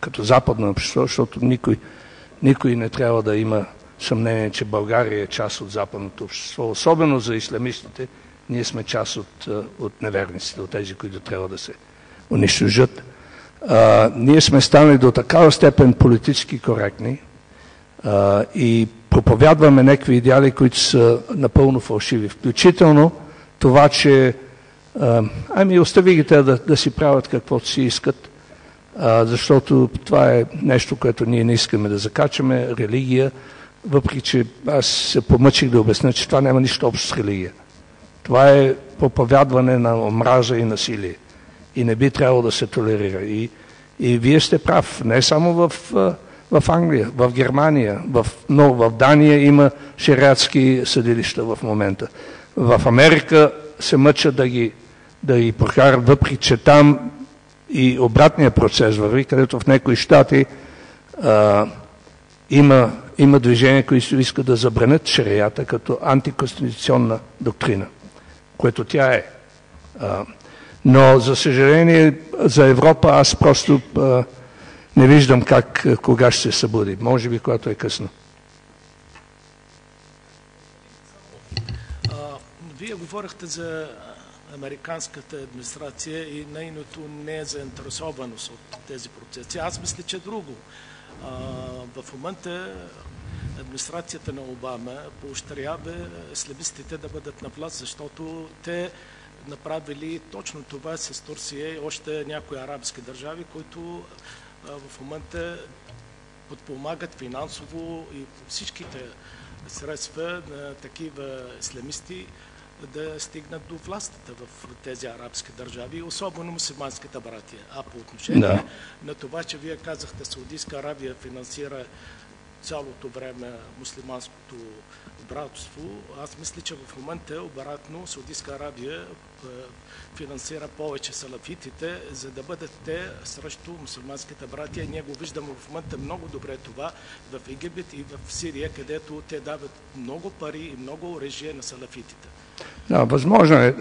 като западно общество, защото никой не трябва да има съмнение, че България е част от западното общество, особено за ислямистите, ние сме част от неверниците, от тези, които трябва да се унищожат. Ние сме станали до такава степен политически коректни и проповядваме някакви идеали, които са напълно фалшиви. Включително това, че остави ги те да си правят каквото си искат, защото това е нещо, което ние не искаме да закачаме, религия, въпреки че аз се помъчих да обясня, че това няма нищо общо с религия. Това е проповядване на омраза и насилие. И не би трябвало да се толерира. И вие сте прав. Не само в Англия, в Германия, но в Дания има шериатски съдилища в момента. В Америка се мъчат да ги прокарат, въпреки че там и обратния процес върви, където в някои щати има движения, които искат да забранят шерията като антиконституционна доктрина, което тя е. Но, за съжаление, за Европа аз просто не виждам кога ще се събуди. Може би, когато е късно. Вие говорихте за американската администрация и нейното незаинтересованост от тези процеси. Аз мисля, че друго. В момента администрацията на Обама поощрява ислямистите да бъдат на власт, защото те направили точно това с Турция и още някои арабски държави, които в момента подпомагат финансово и всичките средства на такива ислямисти да стигнат до властта в тези арабски държави, особено мусулманските братия. А по отношение на това, че вие казахте, Саудитска Аравия финансира цялото време муслиманското братство, аз мисля, че в момента обратно Саудитска Арабия финансира повече салафитите, за да бъдат те срещу мусулманските братия. Ние го виждаме в момента много добре това в Египет и в Сирия, където те дават много пари и много оръжие на салафитите. Да, възможно е,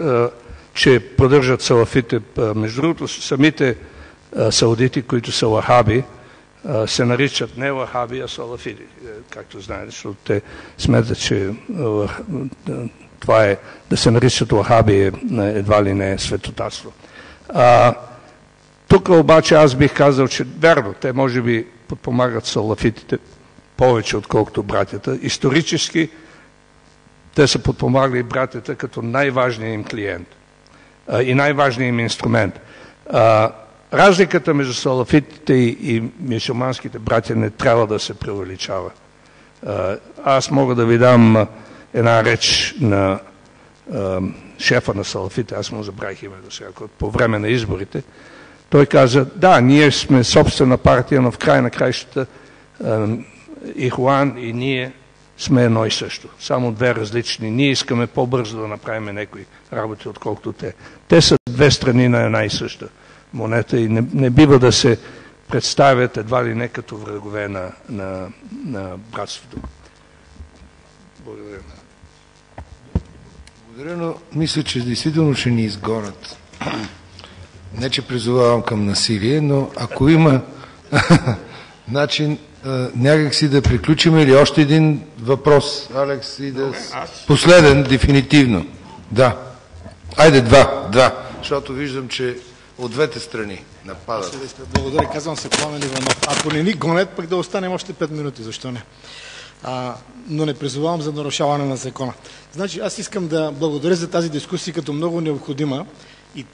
че поддържат салафите. Между другото, самите саудити, които са лахаби, се наричат не лахаби, а салафити, както знаете, защото те смятат, че това е да се наричат лахаби едва ли не е светотатство. Тук обаче аз бих казал, че верно, те може би подпомагат салафитите повече, отколкото братята. Исторически те са подпомагали братята като най-важният им клиент и най-важният им инструмент. Разликата между салафитите и мюсюлманските братя не трябва да се преувеличава. Аз мога да ви дам една реч на шефа на салафите, аз му забравих името сега, по време на изборите. Той каза, да, ние сме собствена партия, но в край на краищата Ихуан и ние сме едно и също. Само две различни. Ние искаме по-бързо да направим някои работи, отколкото те. Те са две страни на една и съща монета и не бива да се представят едва ли не като врагове на братството. Благодаря. Благодаря, но мисля, че действително ще ни изгонят. Не, че призовавам към насилие, но ако има начин някак си да приключим или още един въпрос, Алекс, и да... Последен, дефинитивно. Да. Айде два, защото виждам, че от двете страни нападат. Благодаря, казвам се Пламен Иванов. Ако не ни гонят, пък да останем още 5 минути, защо не? Но не призовавам за нарушаване на закона. Значи, аз искам да благодаря за тази дискусия като много необходима и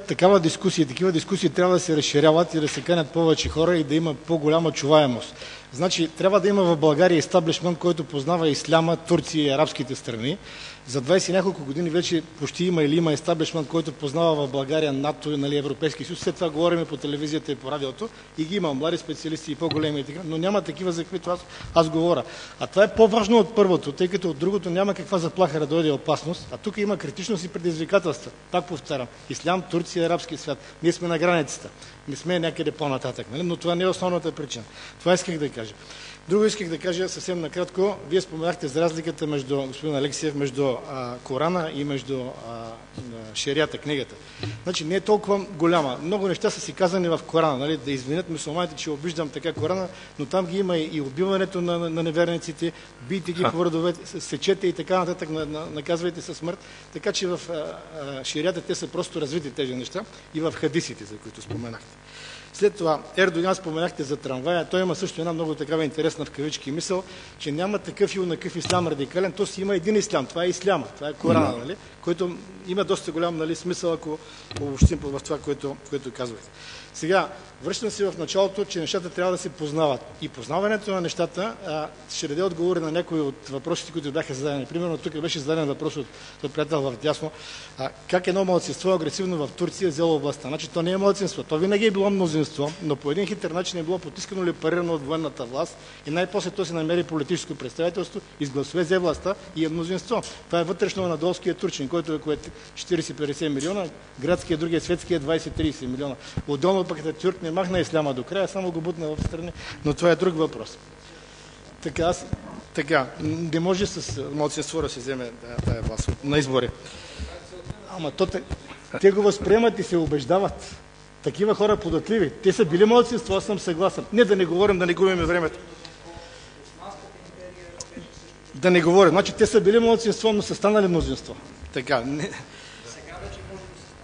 такава дискусия, такива дискусии трябва да се разширяват и да се канят повече хора и да има по-голяма чуваемост. Значи, трябва да има в България естаблишмент, който познава исляма, Турция и арабските страни, За 20 и няколко години вече почти има естаблишмент, който познава в България НАТО и Европейски съюз. След това говорим по телевизията и по радиото и ги има млади специалисти и по-големи и така, но няма такива, за които аз говоря. А това е по-важно от първото, тъй като от другото няма каква заплаха да дойде опасност, а тук има критичност и предизвикателства. Пак повтарям, ислям, Турция, арабски свят. Ние сме на границата. Не сме някъде по-нататък, нали? Но това не е основната причина. Това исках да кажа. Друго исках да кажа съвсем накратко. Вие споменахте за разликата между, господин Алексиев, между Корана и между шерията, книгата. Значи не е толкова голяма. Много неща са си казани в Корана, нали? Да извинят мюсюлманите, че обиждам така Корана, но там ги има и убиването на неверниците, бийте ги по върдовете, сечете и така нататък, наказвайте със смърт. Така че в шерията те са просто развити тези неща и в хадисите, за които споменахте. След това Ердоган споменахте за трамвая. Той има също една много такава интересна в кавички мисъл, че няма такъв и онакъв ислам радикален. То си има един ислям. Това е исляма. Това е Корана, нали? Който има доста голям, нали, смисъл, ако обобщим в това, което казвате. Сега, връщам се в началото, че нещата трябва да се познават. И познаването на нещата ще даде отговори на някои от въпросите, които бяха зададени. Примерно, тук беше зададен въпрос от приятел в дясно. Как едно малцинство агресивно в Турция е взело властта? Значи, то не е малцинство. То винаги е било мнозинство, но по един хитър начин е било потискано или парирано от военната власт и най-после то се намери политическо представителство, из гласове взе властта и е мнозинство. Това е вътрешно анадолския турчин, който е 40-50 милиона, градския, другия светския 20-30 милиона. Отделно пък Ататюрк не махна исляма до края, само го бутна в страни, но това е друг въпрос. Така, не може с малцинство да се вземе тая власт на избори. Ама те го възприемат и се убеждават. Такива хора податливи. Те са били малцинство, аз съм съгласен. Не да не говорим, да не губим времето. Да не говорим. Значи те са били малцинство, но са станали мнозинство.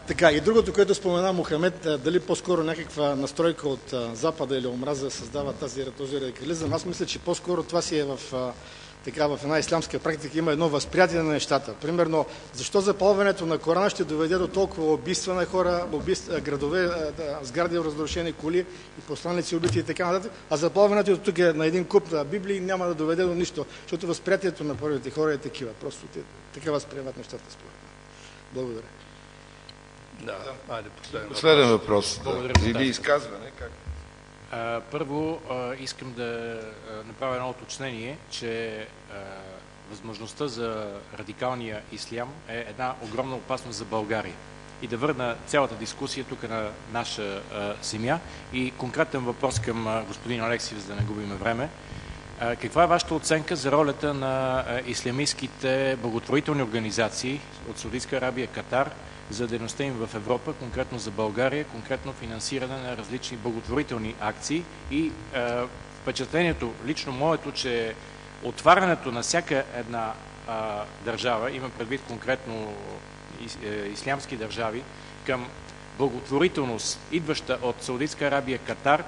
Така, и другото, което спомена Мохамед, дали по-скоро някаква настройка от Запада или омраза създава този радикализъм. Аз мисля, че по-скоро това си е в една ислямска практика, има едно възприятие на нещата. Примерно, защо запалването на Корана ще доведе до толкова убийства на хора, градове, сгради, разрушени коли и посланици убити и така нататък, а запалването тук е на един куп на Библии няма да доведе до нищо, защото възприятието на първите хора е такива. Просто те така възприемат нещата според мен. Благодаря. Последен въпрос. Или изказване. Как? Първо искам да направя едно уточнение, че възможността за радикалния ислям е една огромна опасност за България. И да върна цялата дискусия тук на наша земя и конкретен въпрос към господин Алексиев, за да не губим време. Каква е вашата оценка за ролята на ислямистските благотворителни организации от Саудитска Арабия, Катар, за дейността им в Европа, конкретно за България, конкретно финансиране на различни благотворителни акции и впечатлението, лично моето, че отварянето на всяка една държава, има предвид конкретно ислямски държави, към благотворителност, идваща от Саудитска Арабия, Катар,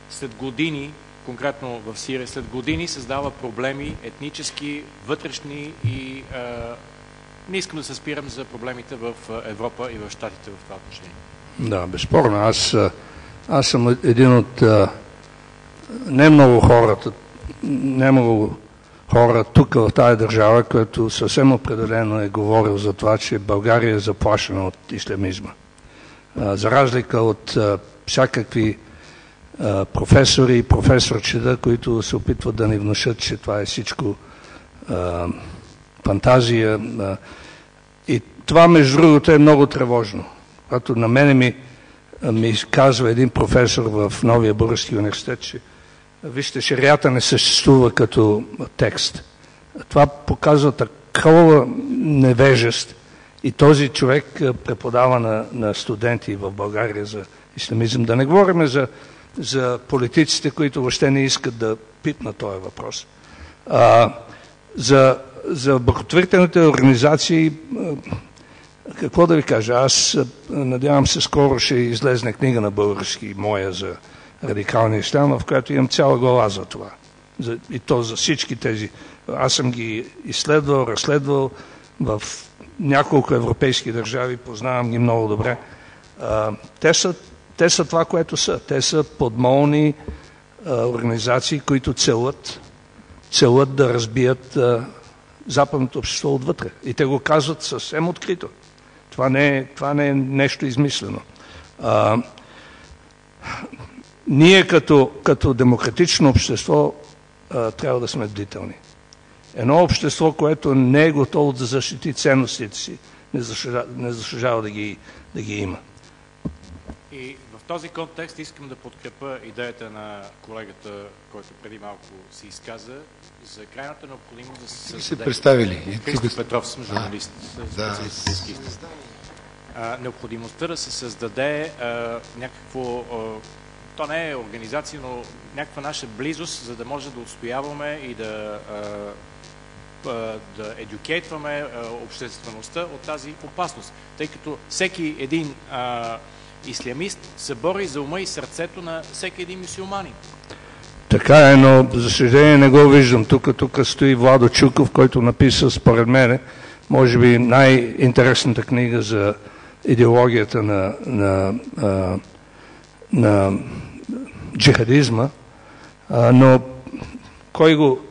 след години, конкретно в Сирия, след години създава проблеми етнически, вътрешни и не искам да се спирам за проблемите в Европа и в Щатите в това отношение. Да, безспорно. Аз съм един от не много хора тук в тази държава, който съвсем определено е говорил за това, че България е заплашена от ислямизма. За разлика от всякакви професори и професорчета, които се опитват да ни внушат, че това е всичко фантазия. И това, между другото, е много тревожно. Когато на мене ми казва един професор в Новия български университет, че вижте, шерията не съществува като текст. Това показва такова невежест. И този човек преподава на студенти в България за ислямизъм. Да не говорим за политиците, които въобще не искат да пипнат този въпрос. За благотворителните организации, какво да ви кажа, аз надявам се скоро ще излезне книга на български, моя, за радикалния ислям, в която имам цяла глава за това. И то за всички тези. Аз съм ги изследвал, разследвал в няколко европейски държави, познавам ги много добре. Те са това, което са. Те са подмолни организации, които целят да разбият западното общество отвътре. И те го казват съвсем открито. Това не е нещо измислено. Ние като демократично общество трябва да сме бдителни. Едно общество, което не е готово да защити ценностите си, не заслужава да ги има. И в този контекст искам да подкрепя идеята на колегата, който преди малко се изказа, за крайната необходимост да се създаде... се представили? Христо Петров, съм журналист, специалист в близки изток. Необходимостта да се създаде някакво... то не е организация, но някаква наша близост, за да може да отстояваме и да едюкейтваме обществеността от тази опасност. Тъй като всеки един ислямист се бори за ума и сърцето на всеки един мюсюлманин. Така е, но за съжаление не го виждам. Тук стои Владо Чуков, който написа, според мен, може би най-интересната книга за идеологията на джихадизма, но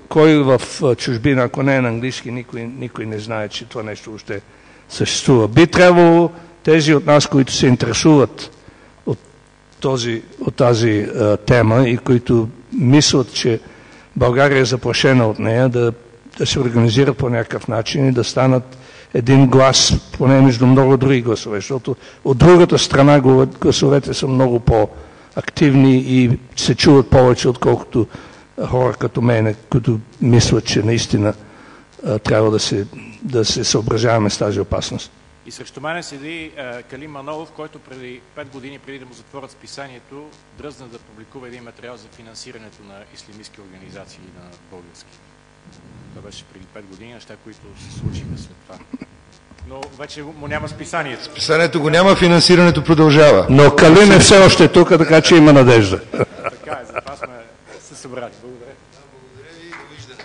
кой в чужбина, ако не е на английски, никой не знае, че това нещо още съществува. Би трябвало тези от нас, които се интересуват от тази тема и които мислят, че България е заплашена от нея, да се организират по някакъв начин и да станат един глас, поне между много други гласове, защото от другата страна гласовете са много по-активни и се чуват повече, отколкото хора като мене, които мислят, че наистина трябва да се съобразяваме с тази опасност. И срещу мене седи Калин Манолов, който преди 5 години, преди да му затворят списанието, дръзна да публикува един материал за финансирането на ислямистки организации на български. Това беше преди 5 години, неща, които се случиха след това. Но вече му няма списанието. Списанието го няма, финансирането продължава. Но Калин е все още тук, така че има надежда. Така е, затова сме се събрали. Благодаря. Благодаря ви и довиждане.